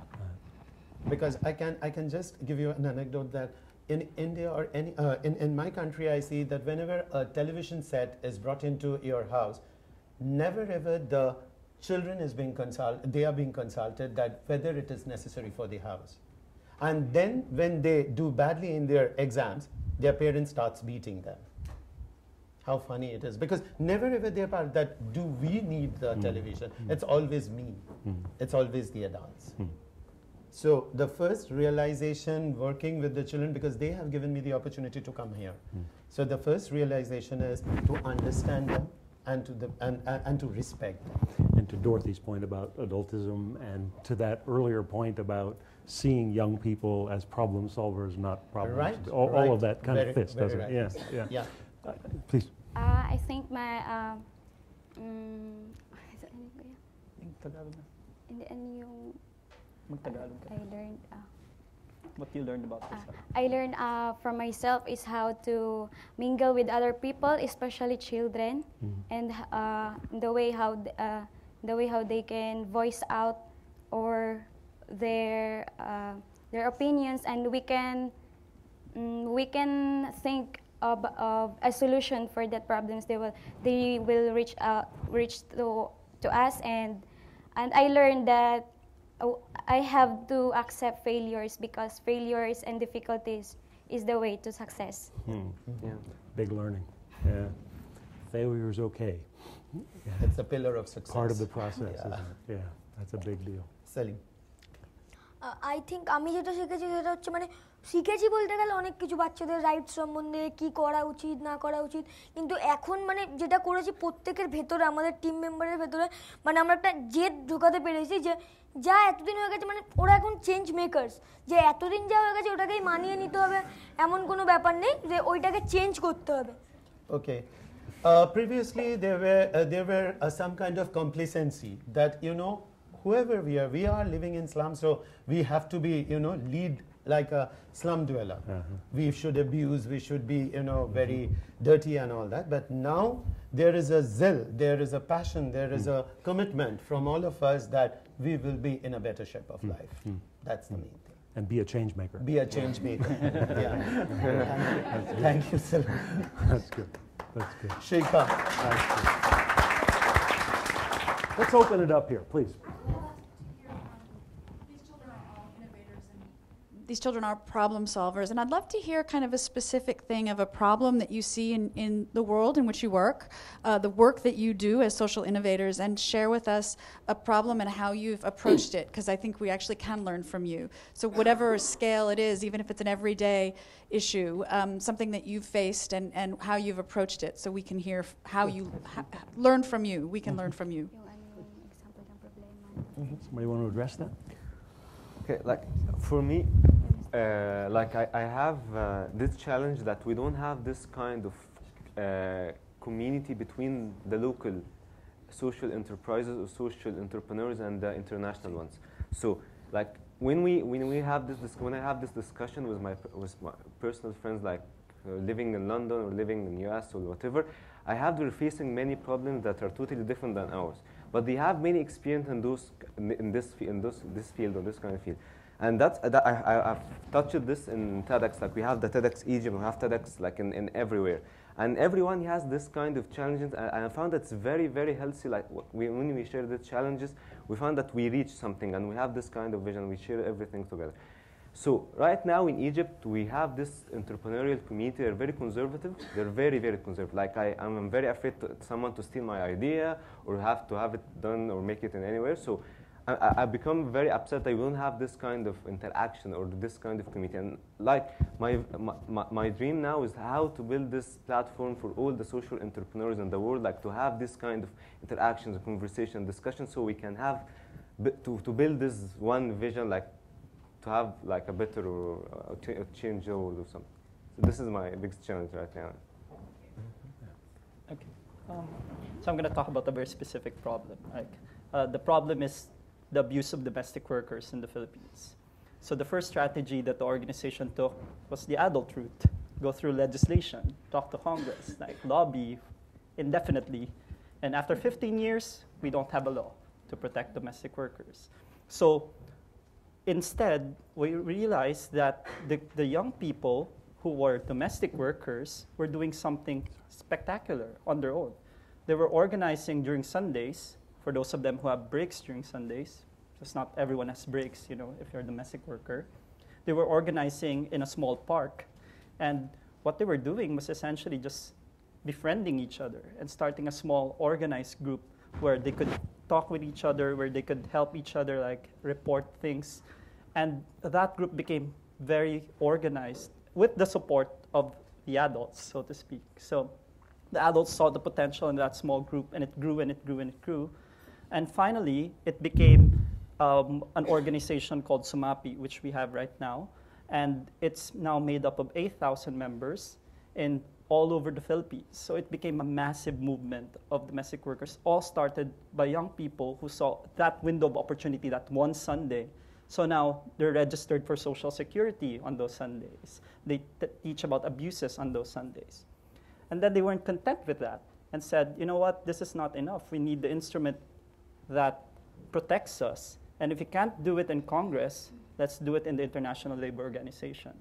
Because I can just give you an anecdote that in India or in my country, I see that whenever a television set is brought into your house, never ever the children is being they are being consulted that whether it is necessary for the house. And then when they do badly in their exams, their parents starts beating them. how funny it is. Because never ever they are that, do we need the television? It's always me. It's always the adults. So the first realization working with the children, because they have given me the opportunity to come here. So the first realization is to understand them and to respect them. And to Dorothy's point about adultism, and to that earlier point about seeing young people as problem solvers, not problem. Right. All of that kind of fits, very doesn't right. it? Yeah. Yeah. Please. I think my in the end yung I learned what you learned about yourself. I learned from myself is how to mingle with other people, especially children, and the way how they can voice out or their opinions, and we can think of a solution for that problems. They will reach to us, and I learned that I have to accept failures, because failures and difficulties is the way to success. Yeah. Big learning. Yeah. Failure is okay. It's a pillar of success. Part of the process, isn't it? Yeah, that's a big deal. Salim. I think আমি যেটা শিখেছি সেটা হচ্ছে মানে শিখেছি বলতে গেলে অনেক কিছু বাচ্চাদের রাইটস সম্বন্ধে কি করা উচিত না করা উচিত, কিন্তু এখন মানে যেটা করেছি প্রত্যেকের ভেতরে, আমাদের টিম মেম্বারের ভেতরে মানে আমরা একটা জেদ ঢোকাতে পেরেছি যে যা এতদিন হয়ে গেছে, মানে ওরা এখন চেঞ্জ মেকার্স, যে এতদিন যা হয়ে গেছে ওটাকেই মানিয়ে নিতে হবে এমন কোনো ব্যাপার নেই, যে ওইটাকে চেঞ্জ করতে হবে। Okay. Previously there were some kind of complacency that, you know, whoever we are living in slums, so we have to be, you know, lead like a slum dweller. We should abuse, we should be, you know, very dirty and all that. But now there is a zeal, there is a passion, there is a commitment from all of us that we will be in a better shape of life. That's the main thing. And be a change maker. Be a change maker. Yeah. Thank you, sir. That's good. That's good. Sheikha. Let's open it up here, please. These children are problem solvers, and I'd love to hear kind of a specific thing of a problem that you see in the world in which you work, the work that you do as social innovators, and share with us a problem and how you've approached it, because I think we actually can learn from you. So whatever scale it is, even if it's an everyday issue, something that you've faced and how you've approached it, so we can hear how you learn from you. We can learn from you. Somebody want to address that? Okay, like for me, like I have this challenge that we don't have this kind of community between the local social enterprises or social entrepreneurs and the international ones. So, like when I have this discussion with my personal friends, like living in London or living in US or whatever, they're facing many problems that are totally different than ours. But they have many experience in this field or this kind of field. And I've touched this in TEDx, like we have the TEDx Egypt, we have TEDx like in everywhere. And everyone has this kind of challenges, and I found it's very, very healthy. Like when we share the challenges, we found that we reach something, and we have this kind of vision, we share everything together. So right now in Egypt, we have this entrepreneurial community. They're very conservative. They're very, very conservative. Like I'm very afraid someone to steal my idea or have to have it done or make it in anywhere. So I become very upset that we don't have this kind of interaction or this kind of community. And like my dream now is how to build this platform for all the social entrepreneurs in the world, like to have this kind of interactions, conversation, discussion, so we can have to build this one vision, like to have like a better or change the world or something. So this is my biggest challenge right now. Okay. So I'm going to talk about a very specific problem. Like the problem is the abuse of domestic workers in the Philippines. So the first strategy that the organization took was the adult route. Go through legislation, talk to Congress, like lobby indefinitely. And after 15 years, we don't have a law to protect domestic workers. So instead, we realized that the young people who were domestic workers were doing something spectacular on their own. They were organizing during Sundays, for those of them who have breaks during Sundays. Just not everyone has breaks, you know, if you're a domestic worker. They were organizing in a small park. And what they were doing was essentially just befriending each other and starting a small organized group where they could talk with each other, where they could help each other, like report things. And that group became very organized with the support of the adults, so to speak. So the adults saw the potential in that small group, and it grew and it grew and it grew. And finally, it became an organization called Sumapi, which we have right now. And it's now made up of 8,000 members in all over the Philippines. So it became a massive movement of domestic workers, all started by young people who saw that window of opportunity that one Sunday. So now they're registered for Social Security on those Sundays. They teach about abuses on those Sundays. And then they weren't content with that and said, you know what, this is not enough. We need the instrument that protects us. And if we can't do it in Congress, let's do it in the International Labor Organization.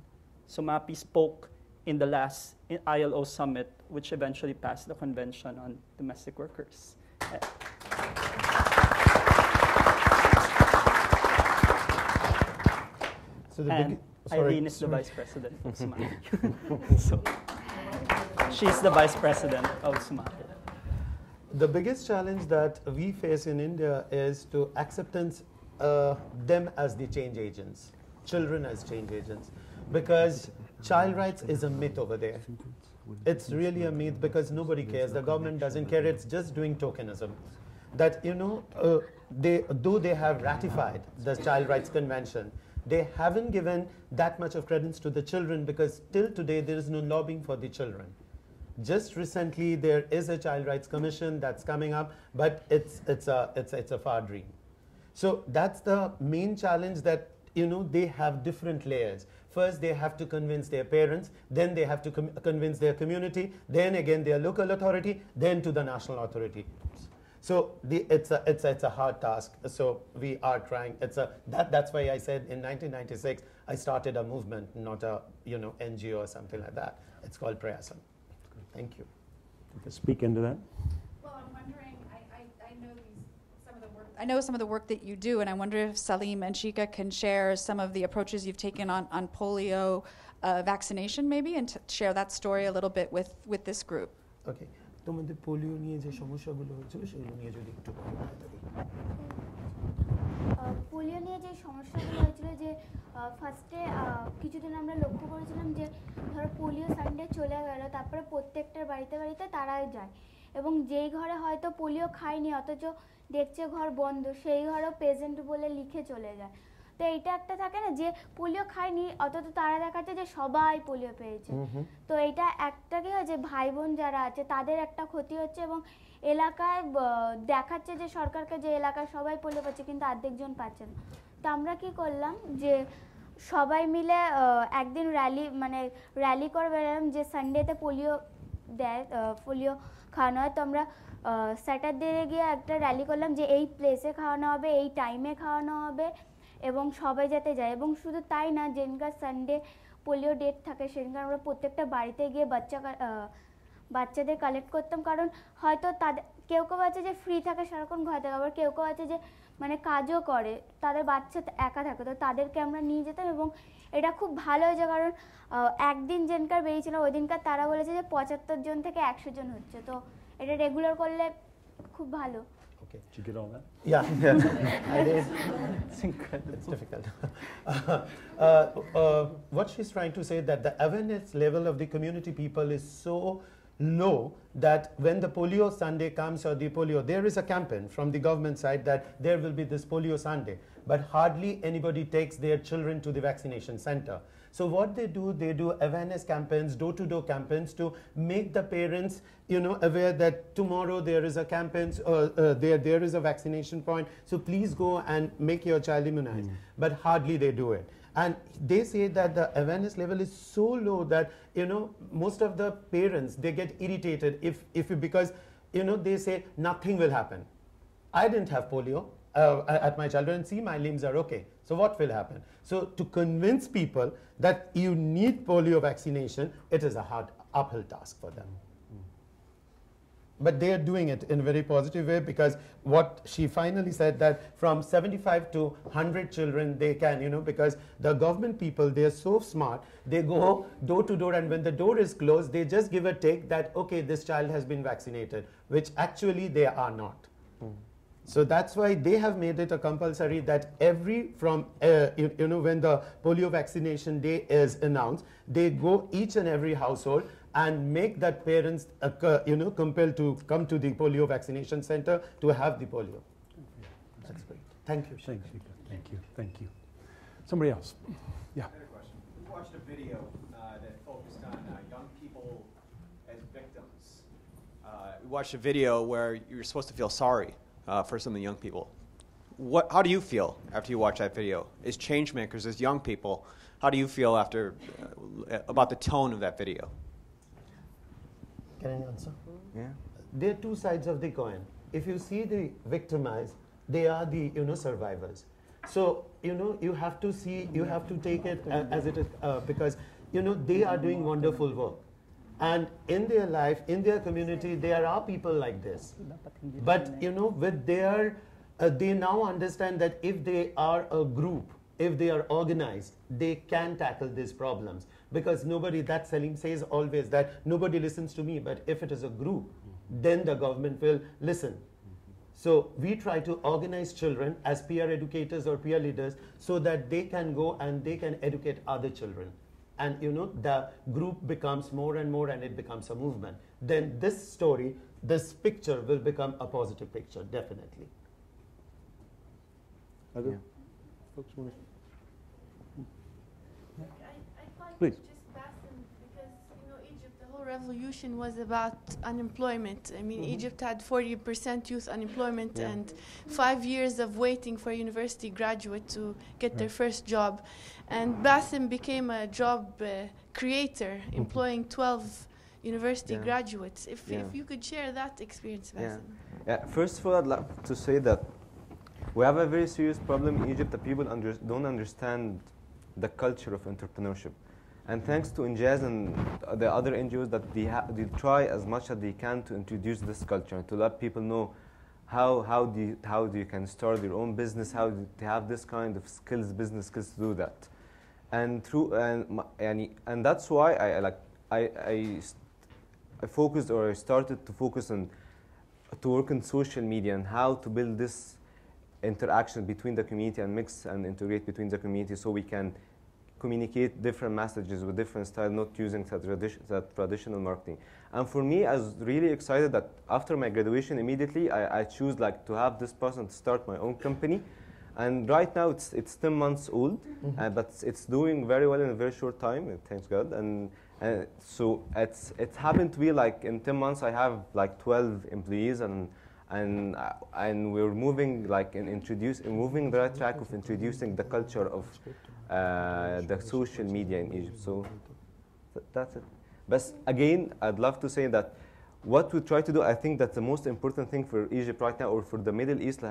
So MAPI spoke in the last ILO summit, which eventually passed the Convention on Domestic Workers. So and Eileen is the vice president of SUMAPI. So she's the vice president of SUMAPI. The biggest challenge that we face in India is to acceptance them as the change agents, children as change agents, because child rights is a myth over there. It's really a myth because nobody cares. The government doesn't care. It's just doing tokenism. That, you know, though they have ratified the Child Rights Convention, they haven't given that much of credence to the children because till today there is no lobbying for the children. Just recently there is a Child Rights Commission that's coming up, but it's a far dream. So that's the main challenge, that, you know, they have different layers. First they have to convince their parents, then they have to convince their community, then again their local authority, then to the national authority. So it's a hard task. So we are trying. That's why I said in 1996 I started a movement, not a NGO or something like that. It's called Prayasam. Thank you. Speak into that. Well, I'm wondering. I know some of the work that you do, and I wonder if Salim and Shika can share some of the approaches you've taken on polio vaccination, maybe, and share that story a little bit with this group. Okay. তোমাদের polio নিয়ে যে সমস্যাগুলো হয়েছিল সেগুলো নিয়ে যদি একটু polio নিয়ে যে সমস্যাগুলো হয়েছিল যে ফার্স্টে কিছুদিন আমরা লক্ষ্য করেছিলাম যে ধরো পোলিও সানডে চলে গেল, তারপরে প্রত্যেকটার বাড়িতে বাড়িতে তারাই যায় এবং যেই ঘরে হয়তো পোলিও খায়নি অথচ দেখছে ঘর বন্ধ, সেই ঘরেও পেশেন্ট বলে লিখে চলে যায়। তো এইটা একটা থাকে না যে পোলিও খায়নি অথচ তারা দেখাচ্ছে যে সবাই পোলিও পেয়েছে। তো এইটা একটা কি হয় যে ভাই বোন যারা আছে তাদের একটা ক্ষতি হচ্ছে এবং এলাকায় দেখাচ্ছে যে সরকারকে যে এলাকায় সবাই পোলিও পাচ্ছে কিন্তু অর্ধেকজন পাচ্ছে না। তো আমরা কি করলাম যে সবাই মিলে একদিন র্যালি করে বেরোলাম যে সানডেতে পোলিও দেয়, পোলিও খাওয়ানো হয়। তো আমরা স্যাটারডে গিয়ে একটা র্যালি করলাম যে এই প্লেসে খাওয়ানো হবে, এই টাইমে খাওয়ানো হবে এবং সবাই যাতে যায়। এবং শুধু তাই না, যেদিনকার সানডে পোলিও ডেট থাকে সেদিনকার আমরা প্রত্যেকটা বাড়িতে গিয়ে বাচ্চাদের কালেক্ট করতাম, কারণ হয়তো তাদের কেউ আছে যে ফ্রি থাকে সারাক্ষণ ঘরে থাকে, আবার কেউ আছে যে কাজও করে, তাদের বাচ্চা একা থাকে, তো তাদেরকে আমরা নিয়ে যেতাম এবং এটা খুব ভালো হয়েছে কারণ একদিন যেদিনকার বেরিয়েছিল ওই দিনকার তারা বলেছে যে 75 জন থেকে 100 জন হচ্ছে। তো এটা রেগুলার করলে খুব ভালো। Okay, did you get all that? Yeah, I did. It's incredible. It's difficult. What she's trying to say that the awareness level of the community people is so low that when the polio Sunday comes or the polio, there is a campaign from the government side that there will be this polio Sunday, but hardly anybody takes their children to the vaccination center. So what they do awareness campaigns, door-to-door campaigns to make the parents, aware that tomorrow there is a campaign, there is a vaccination point. So please go and make your child immunized. But hardly they do it. And they say that the awareness level is so low that, most of the parents, they get irritated because, they say nothing will happen. I didn't have polio at my childhood and see my limbs are okay. So what will happen? So to convince people that you need polio vaccination, it is a hard uphill task for them. But they are doing it in a very positive way, because what she finally said, that from 75 to 100 children they can, because the government people, they are so smart, they go door to door, and when the door is closed, they just give a tick that, okay, this child has been vaccinated, which actually they are not. So that's why they have made it a compulsory that when the polio vaccination day is announced, they go each and every household and make that parents, compelled to come to the polio vaccination center to have the polio. That's great. Thank you. Thank you. Thank you. Thank you. Somebody else? Yeah. I had a question. We watched a video that focused on young people as victims. We watched a video where you're supposed to feel sorry for some of the young people. How do you feel after you watch that video? As change makers, as young people, how do you feel after about the tone of that video? Can I answer? Yeah. There are two sides of the coin. If you see the victimized, they are the survivors. So you have to see, you have to take it as it is, because they are doing wonderful work, and in their life, in their community, there are people like this. But with their, they now understand that if they are a group, if they are organized, they can tackle these problems. Because nobody, that Salim says always that nobody listens to me, but if it is a group, then the government will listen. So we try to organize children as peer educators or peer leaders so that they can go and they can educate other children. And the group becomes more and more, and it becomes a movement. Then this story, this picture will become a positive picture, definitely. Other folks want to? Please. Just Bassem, because Egypt, the whole revolution was about unemployment. I mean, Egypt had 40% youth unemployment and 5 years of waiting for a university graduate to get their first job. And Bassem became a job creator, employing 12 university graduates. If you could share that experience, Bassem. Yeah. First of all, I'd like to say that we have a very serious problem in Egypt that people don't understand the culture of entrepreneurship. And thanks to Injaz and the other NGOs that they try as much as they can to introduce this culture and to let people know how you can start your own business, how to have this kind of skills, business skills to do that. And that's why I focused, or I started to focus on to work in social media and how to build this interaction between the community and mix and integrate between the community so we can communicate different messages with different style, not using that traditional marketing. And for me, I was really excited that after my graduation, immediately I choose to have this person to start my own company. And right now it's 10 months old, but it's doing very well in a very short time, thanks God. And so it happened to be in 10 months I have 12 employees, and we're moving moving the right track of introducing the culture of the social media in Egypt. So that's it. But again, I'd love to say that what we try to do, I think that the most important thing for Egypt right now, or for the Middle East,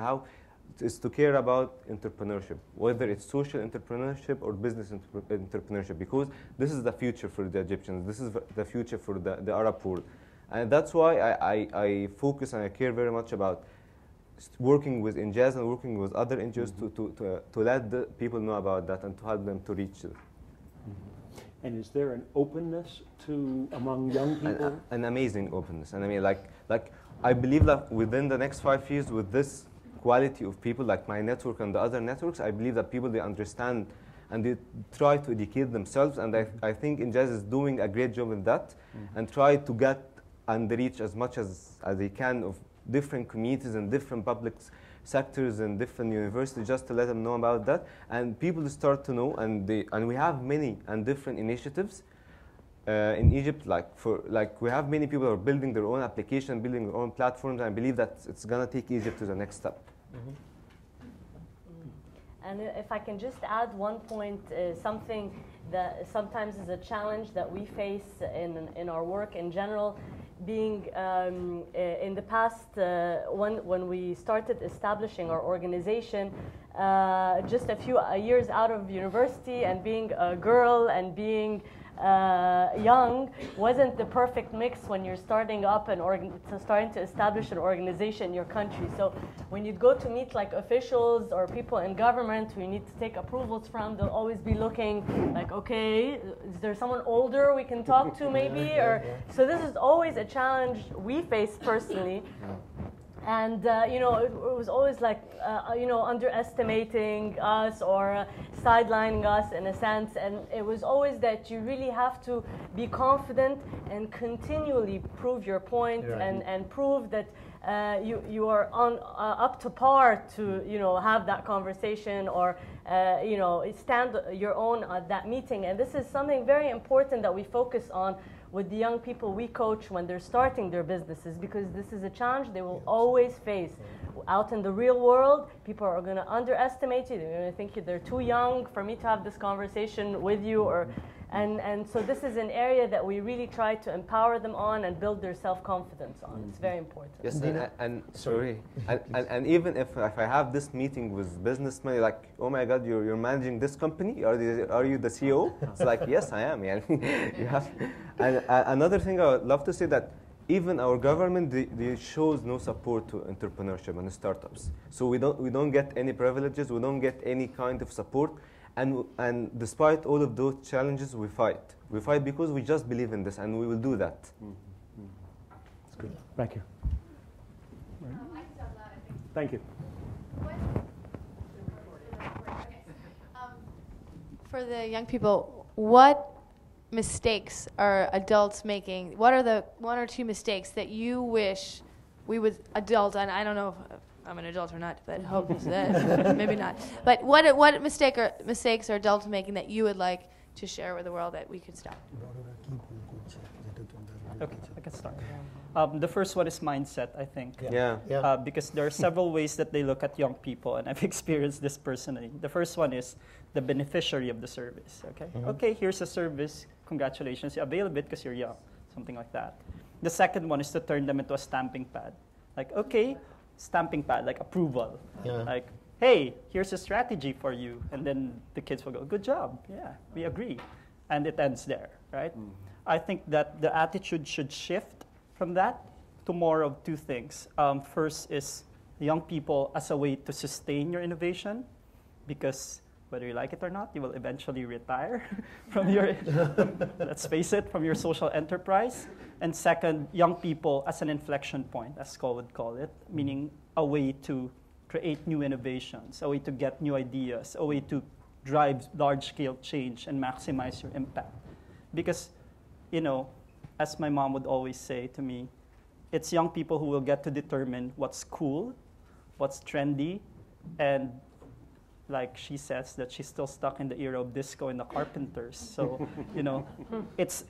is to care about entrepreneurship, whether it's social entrepreneurship or business entrepreneurship, because this is the future for the Egyptians. This is the future for the Arab world. And that's why I focus and I care very much about working with Injaz and working with other NGOs to let the people know about that and to help them to reach it. And is there an openness among young people? An amazing openness. And I mean, I believe that within the next 5 years, with this quality of people, like my network and the other networks, I believe that people, they understand and they try to educate themselves. And I think Injaz is doing a great job in that, and try to get and reach as much as they can of different communities and different public sectors and different universities, just to let them know about that. And people start to know, and we have many and different initiatives in Egypt. We have many people who are building their own application, building their own platforms. And I believe that it's gonna take Egypt to the next step. And if I can just add one point, something that sometimes is a challenge that we face in our work in general, being in the past, when we started establishing our organization, just a few years out of university, and being a girl and being young wasn't the perfect mix when you're starting up starting to establish an organization in your country. So when you go to meet like officials or people in government who you need to take approvals from, they'll always be looking like, okay, is there someone older we can talk to maybe? So this is always a challenge we face personally. And, it was always like, underestimating us or sidelining us in a sense. And it was always that you really have to be confident and continually prove your point and prove that you are up to par to, have that conversation or, stand your own at that meeting. And this is something very important that we focus on with the young people we coach when they're starting their businesses, because this is a challenge they will always face. Out in the real world, people are going to underestimate you. They're going to think they're too young for me to have this conversation with you, and so this is an area that we really try to empower them on and build their self-confidence on. It's very important. Yes, and even if I have this meeting with businessmen, like, oh my God, you're managing this company? Are you the CEO? It's like, yes, I am. Yeah. You have. And another thing I would love to say that even our government, they shows no support to entrepreneurship and startups. So we don't get any privileges. We don't get any kind of support. And despite all of those challenges, we fight. We fight because we just believe in this, and we will do that. That's good. Back here. Thank you. For the young people, what mistakes are adults making? What are the one or two mistakes that you wish we would adult, and I don't know if I'm an adult or not, but hope is that maybe not. But what mistakes are adults making that you would like to share with the world that we could stop? Okay, I can start. The first one is mindset, I think. Yeah. Because there are several ways that they look at young people, and I've experienced this personally. The first one is the beneficiary of the service. Okay, okay, here's a service. Congratulations, you avail of it because you're young, something like that. The second one is to turn them into a stamping pad. Like, okay, stamping pad, like approval. Like, hey, here's a strategy for you. And then the kids will go, good job. Yeah, we agree. And it ends there, right? I think that the attitude should shift from that to more of two things. First is young people as a way to sustain your innovation, because whether you like it or not, you will eventually retire from your, let's face it, from your social enterprise. And second, young people as an inflection point, as Skoll would call it, meaning a way to create new innovations, a way to get new ideas, a way to drive large-scale change and maximize your impact. Because, as my mom would always say to me, it's young people who will get to determine what's cool, what's trendy, and like she says that she's still stuck in the era of disco and the Carpenters. So, it's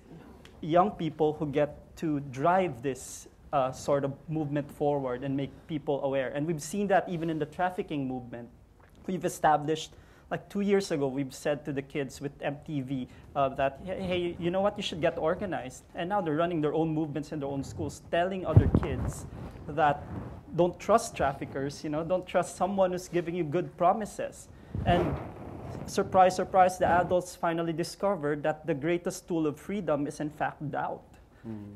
young people who get to drive this sort of movement forward and make people aware. And we've seen that even in the trafficking movement. We've established, like 2 years ago, we've said to the kids with MTV that, hey, you know what, you should get organized. And now they're running their own movements in their own schools, telling other kids that don't trust traffickers, don't trust someone who's giving you good promises. And surprise, surprise, the adults finally discovered that the greatest tool of freedom is in fact doubt.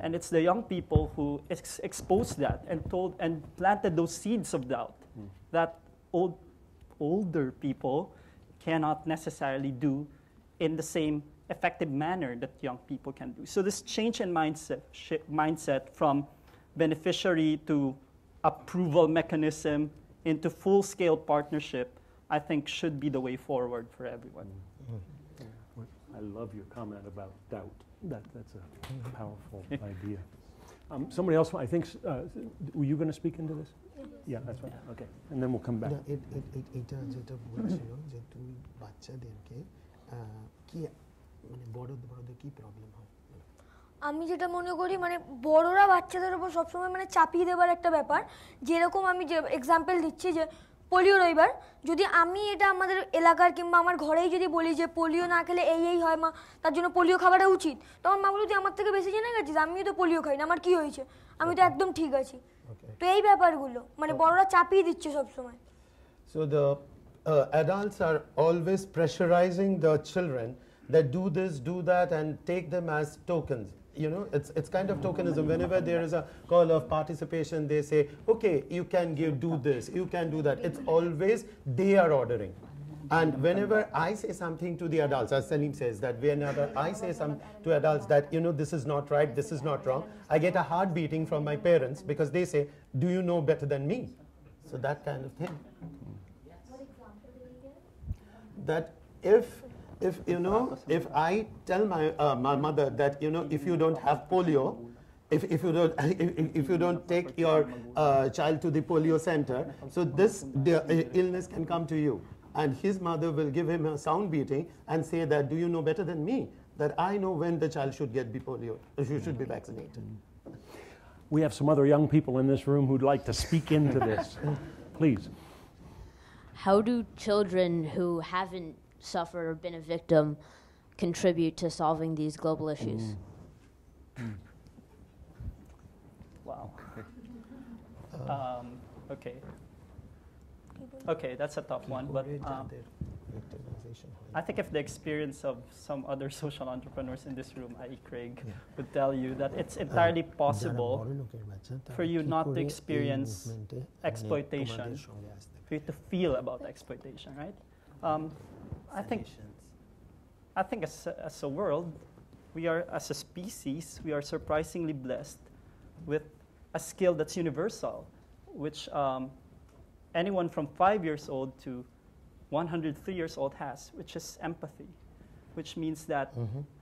And it's the young people who exposed that and planted those seeds of doubt that older people cannot necessarily do in the same effective manner that young people can do. So this change in mindset from beneficiary to approval mechanism into full-scale partnership, I think should be the way forward for everyone. I love your comment about doubt. That's a powerful idea. Somebody else, I think, were you going to speak into this? Yeah, that's right. Okay, and then we'll come back. এটা যেটা বলছিল যে তুমি বাচ্চাদেরকে কি মানে বড়দের কি প্রবলেম হয়? আমি যেটা মনে করি মানে বড়রা বাচ্চাদের উপর সবসময় মানে চাপিয়ে দেবার একটা ব্যাপার, যেরকম আমি যে এক্সাম্পল দিচ্ছি যে পোলিও রবিবার, যদি আমি এটা আমাদের এলাকার কিংবা আমার ঘরেই যদি বলি যে পোলিও না খেলে এই হয় মা, তার জন্য পোলিও খাওয়াটা উচিত, তখন মা বলুন তুই আমার থেকে বেশি জেনে গেছিস, আমিও তো পোলিও খাই না, আমার কি হয়েছে, আমি তো একদম ঠিক আছি। তো এই ব্যাপারগুলো মানে বড়রা চাপিয়ে দিচ্ছে সবসময়। So the adults are always pressurizing the children that do this, do that, and take them as tokens. It's kind of tokenism. Whenever there is a call of participation, they say, okay, you can do this, you can do that. It's always they are ordering. And whenever I say something to the adults, as Salim says, that whenever I say something to adults that, this is not right, this is not wrong, I get a heart beating from my parents because they say, do you know better than me? So that kind of thing. What example did you give? That if I tell my mother that, if you don't have polio, if you don't take your child to the polio center, so the illness can come to you. And his mother will give him a sound beating and say that, do you know better than me? That I know when the child should get polio, should be vaccinated. We have some other young people in this room who'd like to speak into this. Please. How do children who haven't suffered or been a victim contribute to solving these global issues? Wow. Okay. Okay, that's a tough one, but I think if the experience of some other social entrepreneurs in this room, i.e. Craig, would tell you that it's entirely possible for you not to experience exploitation, for you to feel about exploitation, right? I think as a world, as a species, we are surprisingly blessed with a skill that's universal, which anyone from 5 years old to 103 years old has, which is empathy, which means that,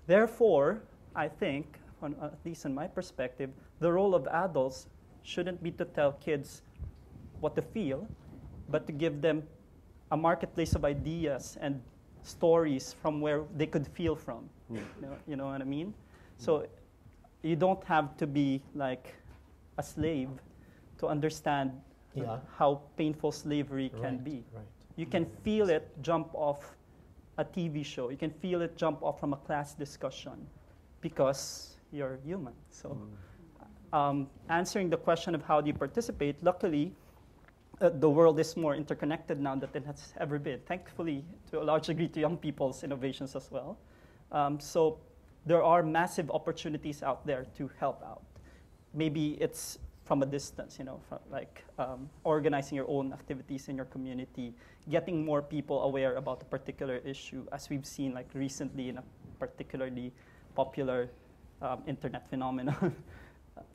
therefore, I think, at least in my perspective, the role of adults shouldn't be to tell kids what to feel, but to give them a marketplace of ideas and stories from where they could feel from. You know what I mean? So you don't have to be like a slave to understand how painful slavery can be. Right. You can feel it jump off a TV show. You can feel it jump off from a class discussion because you're human. So answering the question of how do you participate, luckily, the world is more interconnected now than it has ever been, thankfully, to a large degree to young people's innovations as well. So there are massive opportunities out there to help out. Maybe it's from a distance, from organizing your own activities in your community, getting more people aware about a particular issue, as we've seen like recently in a particularly popular internet phenomenon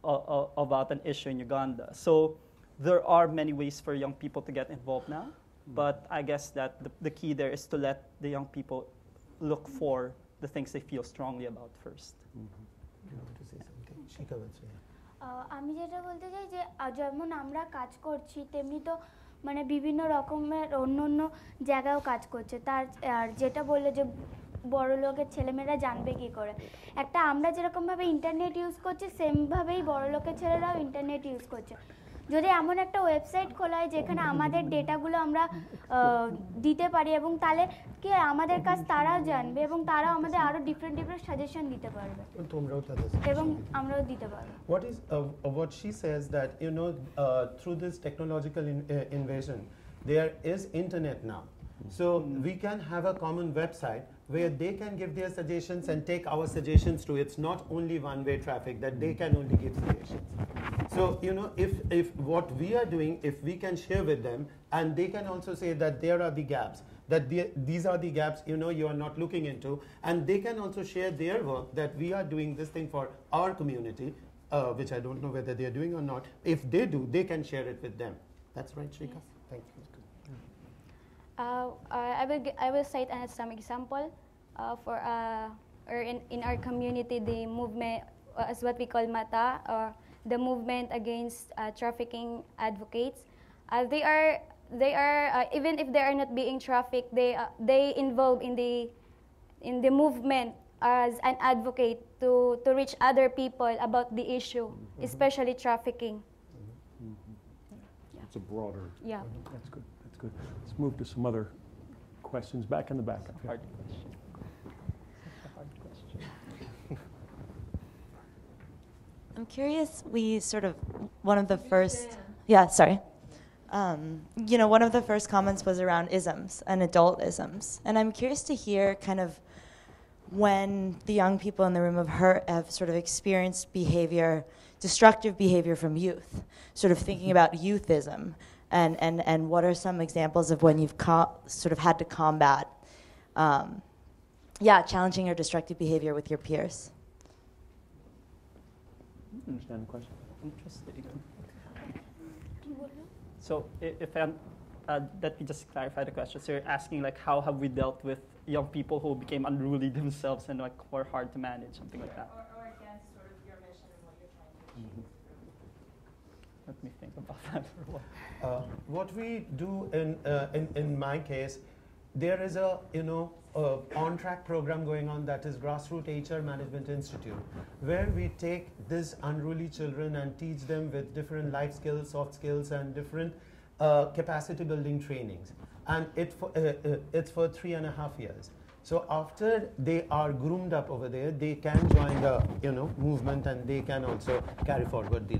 about an issue in Uganda. So there are many ways for young people to get involved now, but I guess that the key there is to let the young people look for the things they feel strongly about first. You want to say something? Shika will say. আমি যেটা বলতে চাই যে যেমন আমরা কাজ করছি তেমনি তো মানে বিভিন্ন রকমের অন্য অন্য জায়গায়ও কাজ করছে তার আর যেটা বললো যে বড় লোকের ছেলেমেয়েরা জানবে কি করে একটা আমরা যেরকমভাবে ইন্টারনেট ইউজ করছি সেমভাবেই বড় লোকের ছেলেরাও ইন্টারনেট ইউজ করছে যদি এমন একটা ওয়েবসাইট খোলা হয় যেখানে আমাদের ডেটাগুলো আমরা দিতে পারি এবং তাহলে কি আমাদের কাজ তারাও জানবে এবং তারাও আমাদের আরো ডিফারেন্ট সাজেশন দিতে পারবে এবং আমরাও দিতে পারবো what she says that through this technological invasion there is internet now. So we can have a common website where they can give their suggestions and take our suggestions too. It's not only one-way traffic that they can only give suggestions. So, if what we are doing, if we can share with them, and they can also say that there are the gaps, that these are the gaps, you are not looking into, and they can also share their work that we are doing this thing for our community, which I don't know whether they are doing or not. If they do, they can share it with them. That's right, Shrika? Yes. Thank you. I will cite some example for in our community the movement as what we call MATA or the movement against trafficking advocates. They are even if they are not being trafficked, they involve in the movement as an advocate to reach other people about the issue, especially trafficking. It's a broader. Yeah. That's good. That's good. Let's move to some other questions back in the back. Hard question. I'm curious, one of the first, one of the first comments was around isms and adult isms. And I'm curious to hear kind of when the young people in the room have sort of experienced destructive behavior from youth, sort of thinking about youthism, and what are some examples of when you've sort of had to combat, challenging or destructive behavior with your peers? Understand the question? Interesting. So if let me just clarify the question. So you're asking like how have we dealt with young people who became unruly themselves and like were hard to manage, something like that. Or against sort of your mission and what you're trying to achieve. Let me think about that for a while. What we do in my case, there is a on-track program going on that is Grassroots HR Management Institute, where we take these unruly children and teach them with different life skills, soft skills, and different capacity building trainings. And it's for 3.5 years. So after they are groomed up over there, they can join the movement, and they can also carry forward the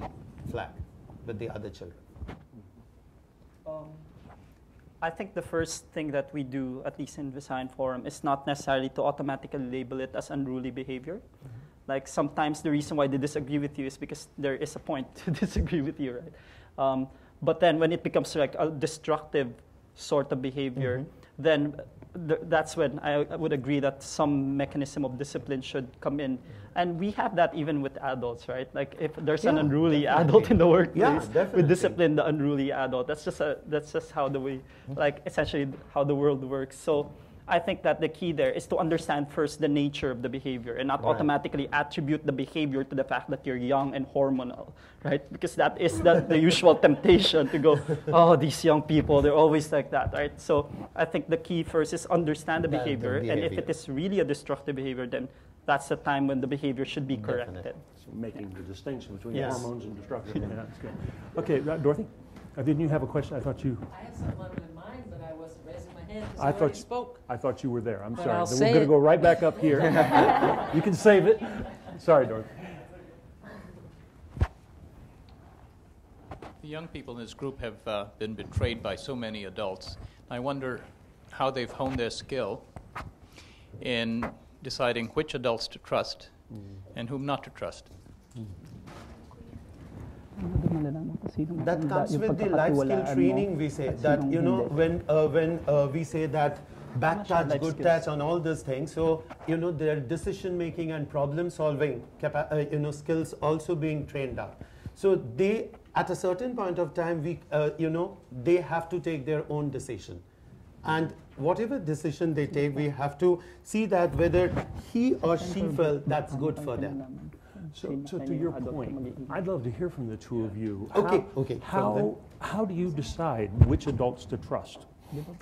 flag with the other children. I think the first thing that we do, at least in Visayan Forum, is not necessarily to automatically label it as unruly behavior. Like sometimes the reason why they disagree with you is because there is a point to disagree with you, right? But then when it becomes like a destructive sort of behavior, then that's when I would agree that some mechanism of discipline should come in. And we have that even with adults, right? Like if there's an unruly adult in the workplace, we discipline the unruly adult. That's just how the way, like essentially how the world works. So I think that the key there is to understand first the nature of the behavior and not automatically attribute the behavior to the fact that you're young and hormonal, right? Because that is the usual temptation to go, oh, these young people, they're always like that, right? So I think the key first is understand the behavior, and if it is really a destructive behavior, then that's the time when the behavior should be corrected. So making the distinction between hormones and destructive. Yeah, that's good. Okay, Dorothy, didn't you have a question? I thought you... I have someone in mind, but I wasn't raising my hand because I you already spoke. I thought you were there. I'm But sorry. I'll Then say we're going it. to go right back up here. You can save it. Sorry, Dorothy. The young people in this group have been betrayed by so many adults. I wonder how they've honed their skill in deciding which adults to trust and whom not to trust. That comes with the life skill training. We say that when we say that back touch, good touch, on all those things. So their decision making and problem solving skills also being trained up. So they at a certain point of time they have to take their own decision. And whatever decision they take, we have to see that whether he or she felt that's good for them. So to your point, I'd love to hear from the two of you. Okay. How do you decide which adults to trust?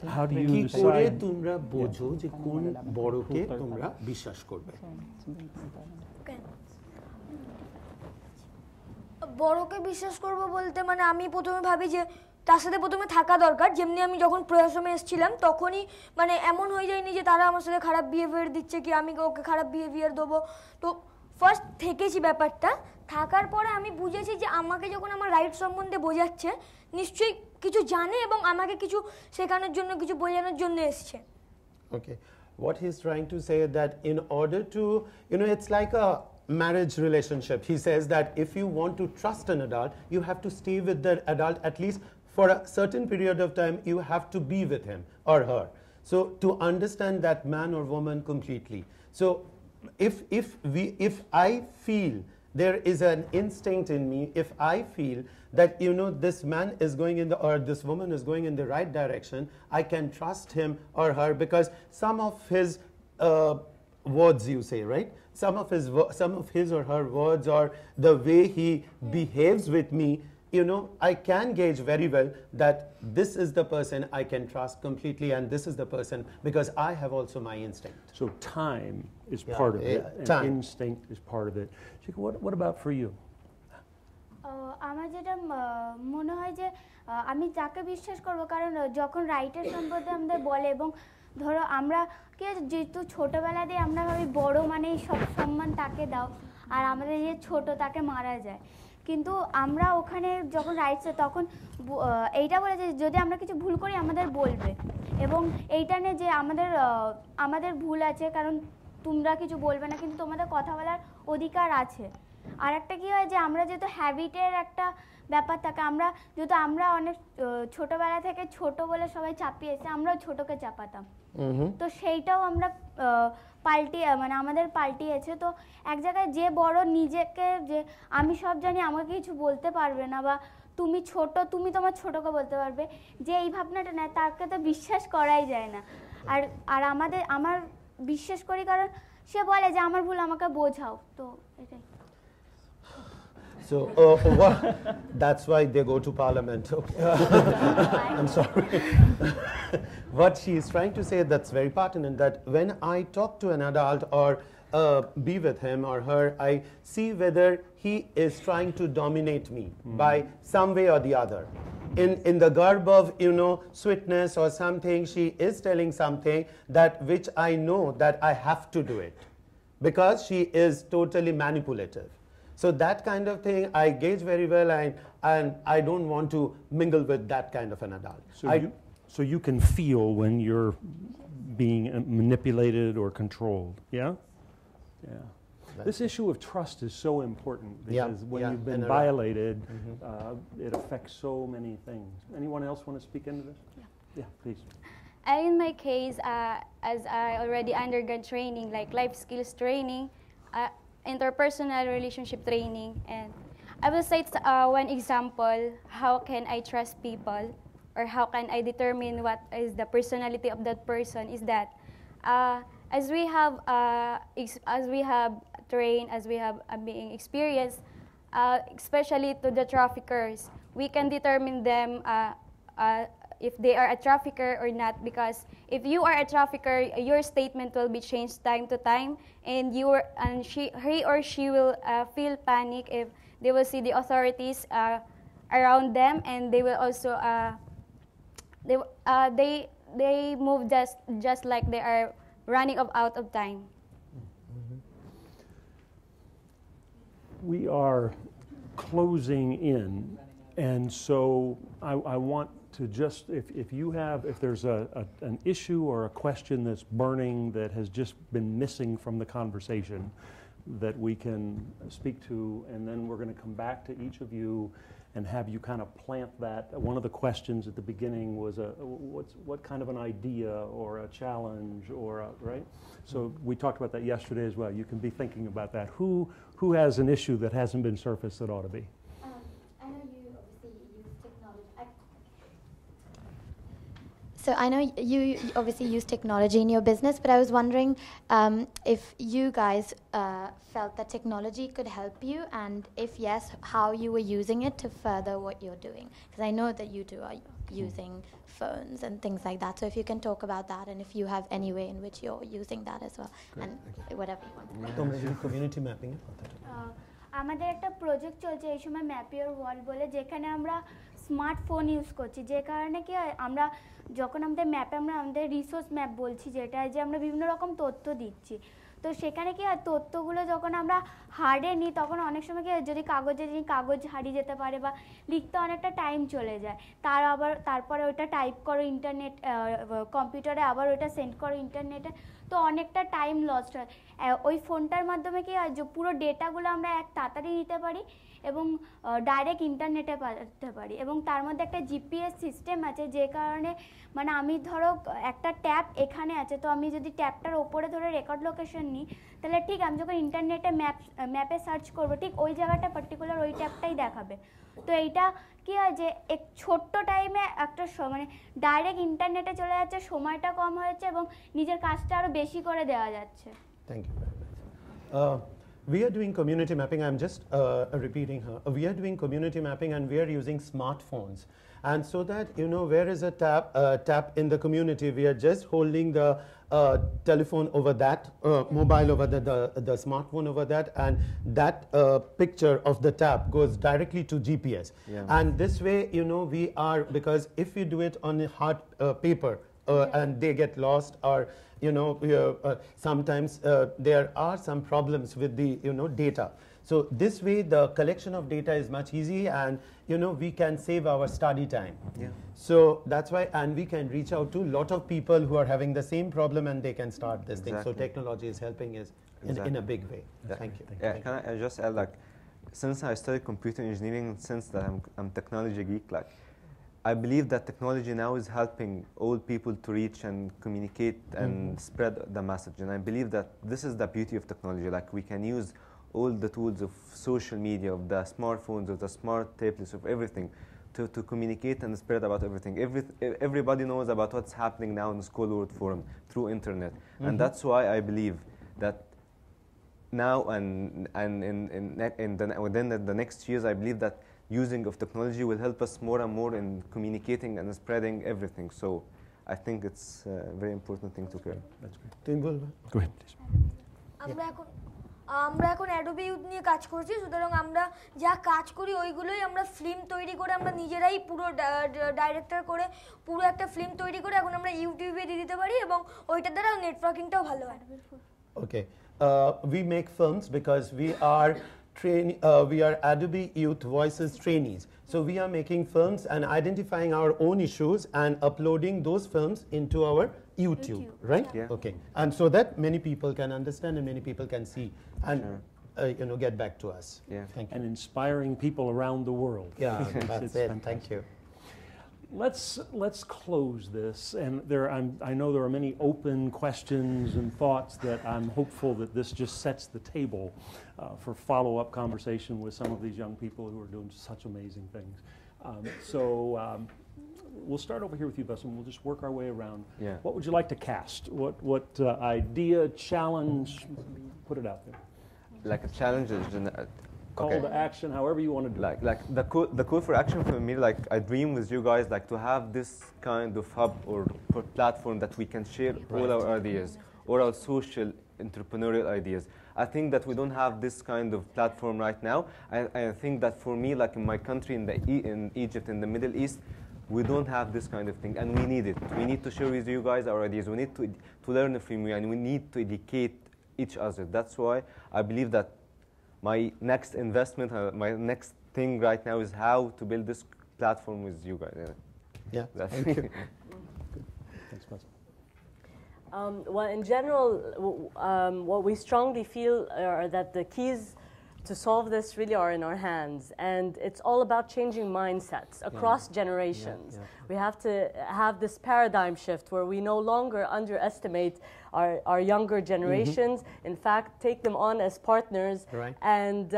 How do you decide? তোমরা বোঝো যে কোন বড়কে তোমরা বিশ্বাস করবে? বড়কে বিশ্বাস করব বলতে মানে আমি প্রথমে ভাবি যে তার সাথে প্রথমে থাকা দরকার। যেমনি আমি যখন প্রয়াসমে এসেছিলাম তখনই মানে এমন হয়ে যায়নি যে তারা আমার সাথে খারাপ বিহেভিয়ার দিচ্ছে কি আমি ওকে খারাপ বিহেভিয়ার দেবো। তো ফার্স্ট থেকেছি ব্যাপারটা, থাকার পরে আমি বুঝেছি যে আমাকে যখন আমার রাইট সম্বন্ধে বোঝাচ্ছে নিশ্চয়ই কিছু জানে এবং আমাকে কিছু শেখানোর জন্য কিছু বোঝানোর জন্য এসছে। Okay, what he's trying to say that in order to, it's like a marriage relationship. He says that if you want to trust an adult, you have to stay with the adult at least for a certain period of time. You have to be with him or her. So to understand that man or woman completely. So if I feel there is an instinct in me, if I feel that this man is going in or this woman is going in the right direction, I can trust him or her because some of his words, you say, right? Some of his or her words or the way he behaves with me, I can gauge very well that this is the person I can trust completely, and this is the person because I have also my instinct. So time is part of it, and instinct is part of it. Shika, what about for you? আমার যেটা মনে হয় যে আমি যাকে বিশ্বাস করব, কারণ যখন রাইটের সম্বন্ধে আমাদের বলে এবং ধরো আমরা যেহেতু ছোটোবেলা দিয়ে আমরা ভাবি বড় মানেই সব সম্মান তাকে দাও, আর আমাদের যে ছোট তাকে মারা যায়। কিন্তু আমরা ওখানে যখন রাইটসে তখন এইটা বলে যে যদি আমরা কিছু ভুল করি আমাদের বলবে, এবং এইটা নিয়ে যে আমাদের ভুল আছে, কারণ তোমরা কিছু বলবে না, কিন্তু তোমাদের কথা বলার অধিকার আছে। আর একটা কী হয় যে আমরা যেহেতু হ্যাবিটের একটা ব্যাপার থাকে, আমরা যেহেতু আমরা অনেক ছোটোবেলা থেকে ছোট বলে সবাই চাপিয়েছে, আমরাও ছোটোকে চাপাতাম, তো সেইটাও আমরা পাল্টিয়ে মানে আমাদের পাল্টিয়েছে। তো এক জায়গায় যে বড় নিজেকে যে আমি সব জানি আমাকে কিছু বলতে পারবে না, বা তুমি ছোট তুমি তোমার ছোটকে বলতে পারবে, যে এই ভাবনাটা নেয় তাকে তো বিশ্বাস করাই যায় না। আর আর আমার বিশ্বাস করি কারণ সে বলে যে আমার ভুল আমাকে বোঝাও, তো এটাই। So that's why they go to parliament. Okay. I'm sorry. What she is trying to say, that's very pertinent, that when I talk to an adult or be with him or her, I see whether he is trying to dominate me by some way or the other. In the garb of, sweetness or something, she is telling something that which I know that I have to do it because she is totally manipulative. So that kind of thing I gauge very well, and I don't want to mingle with that kind of an adult. So you can feel when you're being manipulated or controlled, yeah? Yeah. This issue of trust is so important because when you've been violated, it affects so many things. Anyone else want to speak into this? Yeah, please. In my case, as I already undergone training, like life skills training, interpersonal relationship training, and I will cite one example, how can I trust people, or how can I determine what is the personality of that person, is that as we have trained, as we have being experienced, especially to the traffickers, we can determine them if they are a trafficker or not, because if you are a trafficker, your statement will be changed time to time, and he or she will feel panic if they will see the authorities around them, and they will also they move just like they are running out of time. We are closing in, and so I want to just, if there's an issue or a question that's burning that has just been missing from the conversation that we can speak to, and then we're going to come back to each of you and have you kind of plant that. One of the questions at the beginning was what kind of an idea or a challenge or right? So we talked about that yesterday as well. You can be thinking about that. Who has an issue that hasn't been surfaced that ought to be? I know you obviously use technology. So I know you obviously use technology in your business, but I was wondering if you guys felt that technology could help you, and if yes, how you were using it to further what you're doing. Because I know that you two are using phones and things like that. So if you can talk about that, and if you have any way in which you're using that as well, and whatever you want. Community mapping. আমাদের একটা project চলছে এই সময় map your world বলে, যেখানে আমরা smartphone use করছি, যে কারণে কি হয় আমরা যখন আমাদের ম্যাপে আমরা আমাদের রিসোর্স ম্যাপ বলছি, যেটা যে আমরা বিভিন্ন রকম তথ্য দিচ্ছি, তো সেখানে কি হয় তথ্যগুলো যখন আমরা হার্ডে নিই তখন অনেক সময় কি হয় যদি কাগজ হারিয়ে যেতে পারে বা লিখতে অনেকটা টাইম চলে যায়, তারপরে ওইটা টাইপ করো ইন্টারনেট কম্পিউটারে, আবার ওইটা সেন্ড করো ইন্টারনেটে, তো অনেকটা টাইম লস্ট হয়। ওই ফোনটার মাধ্যমে কি হয় যে পুরো ডেটাগুলো আমরা তাড়াতাড়ি নিতে পারি এবং ডাইরেক্ট ইন্টারনেটে পাঠাতে পারি, এবং তার মধ্যে একটা জিপিএস সিস্টেম আছে, যে কারণে মানে আমি ধরো একটা ট্যাব এখানে আছে, তো আমি যদি ট্যাবটার ওপরে ধরে রেকর্ড লোকেশন নিই, তাহলে ঠিক আমি যখন ইন্টারনেটে ম্যাপে সার্চ করবো ঠিক ওই জায়গাটা পার্টিকুলার ওই ট্যাবটাই দেখাবে। তো এইটা কি হয় যে এক ছোট্ট টাইমে একটা মানে ডাইরেক্ট ইন্টারনেটে চলে যাচ্ছে, সময়টা কম হয়েছে এবং নিজের কাজটা আরও বেশি করে দেওয়া যাচ্ছে। Thank you very much. We are doing community mapping. I'm just repeating her. We are doing community mapping, and we are using smartphones. And so that, where is a tap in the community, we are just holding the telephone over that, mobile over the smartphone over that, and that picture of the tap goes directly to GPS. Yeah. And this way, we are, because if we do it on a hard paper, and they get lost, or sometimes there are some problems with the data. So this way, the collection of data is much easy, and we can save our study time. Yeah. So that's why, and we can reach out to a lot of people who are having the same problem, and they can start this thing. So technology is helping us in a big way. Thank you. Yeah, can I just add, like, since I studied computer engineering, since that I'm technology geek, like, I believe that technology now is helping all people to reach and communicate and spread the message. And I believe that this is the beauty of technology. Like, we can use all the tools of social media, of the smartphones, of the smart tablets, of everything to communicate and spread about everything. Everybody knows about what's happening now in the Skoll.org forum through internet. And that's why I believe that now and within the next years, I believe that using of technology will help us more and more in communicating and spreading everything. So I think it's a very important thing to care. That's great. Go ahead, please. আমরা এখন Adobe youth নিয়ে কাজ করছি, সুতরাং আমরা যা কাজ করি ওইগুলোই আমরা ফিল্ম তৈরি করে আমরা নিজেরাই পুরো ডাইরেক্টর করে পুরো একটা ফিল্ম তৈরি করে এখন আমরা ইউটিউবে দিয়ে দিতে পারি এবং ওইটার দ্বারা নেটওয়ার্কিংটাও ভালো হয়। Okay, we make films because we are Adobe Youth Voices trainees. So we are making films and identifying our own issues and uploading those films into our YouTube, right? Yeah. Okay, and so that many people can understand and many people can see and get back to us. Yeah. Thank you. And inspiring people around the world. Yeah, that's it. Thank you. Let's close this, and I know there are many open questions and thoughts that I'm hopeful that this just sets the table for follow-up conversation with some of these young people who are doing such amazing things. We'll start over here with you, Bassem. We'll just work our way around. Yeah. What would you like to cast? What idea, challenge? Put it out there. Like a challenge is Call to action, however you want to do it. Like the call for action for me, like I dream with you guys, like to have this kind of hub or platform that we can share all our ideas, or our social entrepreneurial ideas. I think that we don't have this kind of platform right now. I think that for me, like in my country, in Egypt, in the Middle East, we don't have this kind of thing, and we need it. We need to share with you guys our ideas. We need to learn from you, and we need to educate each other. That's why I believe that my next investment, my next thing right now is how to build this platform with you guys. Yeah, thank you. Thanks, Bassem. Well, in general, what we strongly feel are that the keys to solve this really are in our hands, and it's all about changing mindsets across generations. We have to have this paradigm shift where we no longer underestimate our younger generations. In fact, take them on as partners. Right. And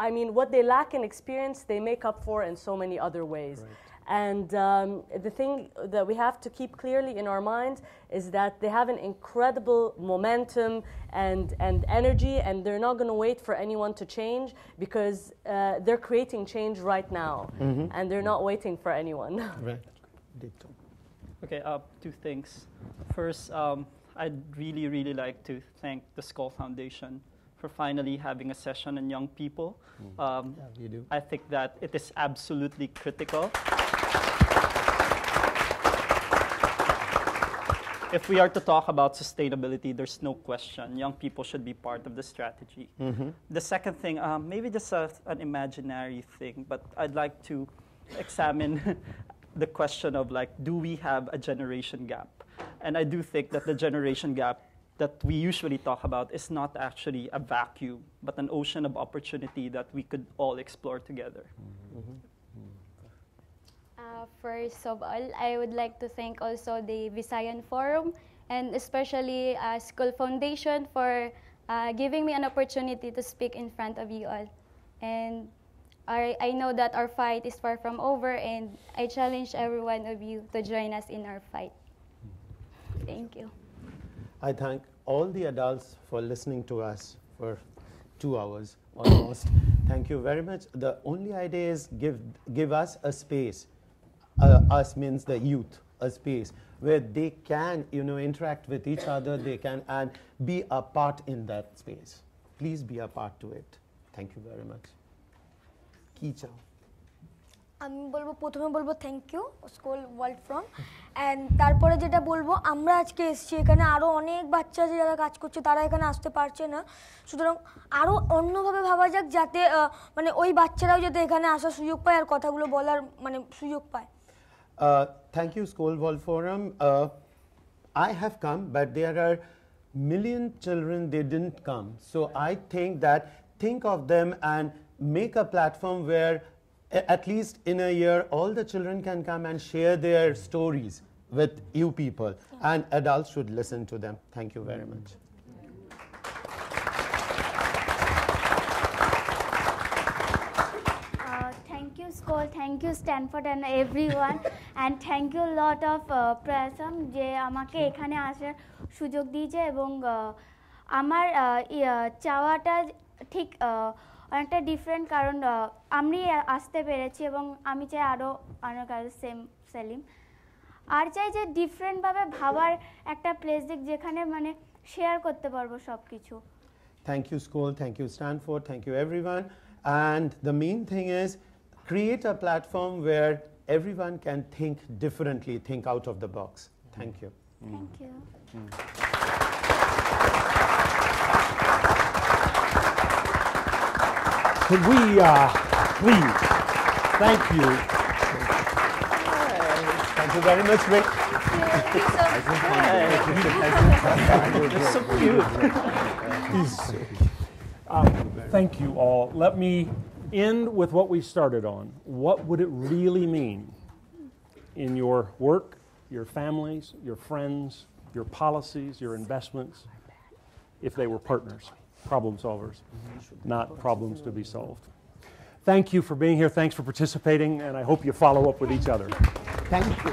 I mean, what they lack in experience, they make up for in so many other ways. Right. And the thing that we have to keep clearly in our minds is that they have an incredible momentum and energy, and they're not going to wait for anyone to change, because they're creating change right now, and they're not waiting for anyone. Right. Okay, two things. First, I'd really like to thank the Skoll Foundation for finally having a session on young people. You do. I think that it is absolutely critical. If we are to talk about sustainability, there's no question young people should be part of the strategy. The second thing, maybe just an imaginary thing, but I'd like to examine the question of, like, do we have a generation gap? And I do think that the generation gap that we usually talk about is not actually a vacuum, but an ocean of opportunity that we could all explore together. First of all, I would like to thank also the Visayan Forum, and especially Skoll Foundation for giving me an opportunity to speak in front of you all. And I know that our fight is far from over, and I challenge every one of you to join us in our fight. Thank you. I thank all the adults for listening to us for 2 hours almost. Thank you very much. The only idea is give us a space. Us means the youth, a space where they can, interact with each other. They can and be a part in that space. Please be a part to it. Thank you very much. Ki chao. আমি বলবো প্রথমে বলবো thank you Skoll World Forum and তারপরে যেটা বলবো আমরা আজকে এসেছি এখানে আরও অনেক বাচ্চা যারা কাজ করছে তারা এখানে আসতে পারছে না সুতরাং আরও অন্যভাবে ভাবা যাক যাতে মানে ওই বাচ্চারাও যাতে এখানে আসার সুযোগ পায় আর কথাগুলো বলার মানে সুযোগ পায় Thank you, Skoll World Forum. I have come, but there are million children they didn't come. So I think of them and make a platform where at least in a year all the children can come and share their stories with you people, and adults should listen to them. Thank you very much. Thank you, Skoll. Thank you, Stanford, and everyone. And thank you a lot of Prasam যে আমাকে এখানে আসার সুযোগ দিয়েছে এবং আমার চাওয়াটা ঠিক অনেকটা ডিফারেন্ট কারণ আমি আসতে পেরেছি এবং আমি চাই আরও অনেক সেলিম আর চাই যে ডিফারেন্টভাবে ভাবার একটা প্লেস দিক যেখানে মানে শেয়ার করতে পারবো সব কিছু Thank you, Skoll. Thank you, Stanford. Thank you, everyone. And the main thing is create a platform where everyone can think differently, think out of the box. Thank you. Thank you. Could we please, thank you. Thank you very much, Rick. It's so cute. Thank you all. Let me end with what we started on. What would it really mean in your work, your families, your friends, your policies, your investments, if they were partners, problem solvers, not problems to be solved? Thank you for being here. Thanks for participating, and I hope you follow up with each other. Thank you.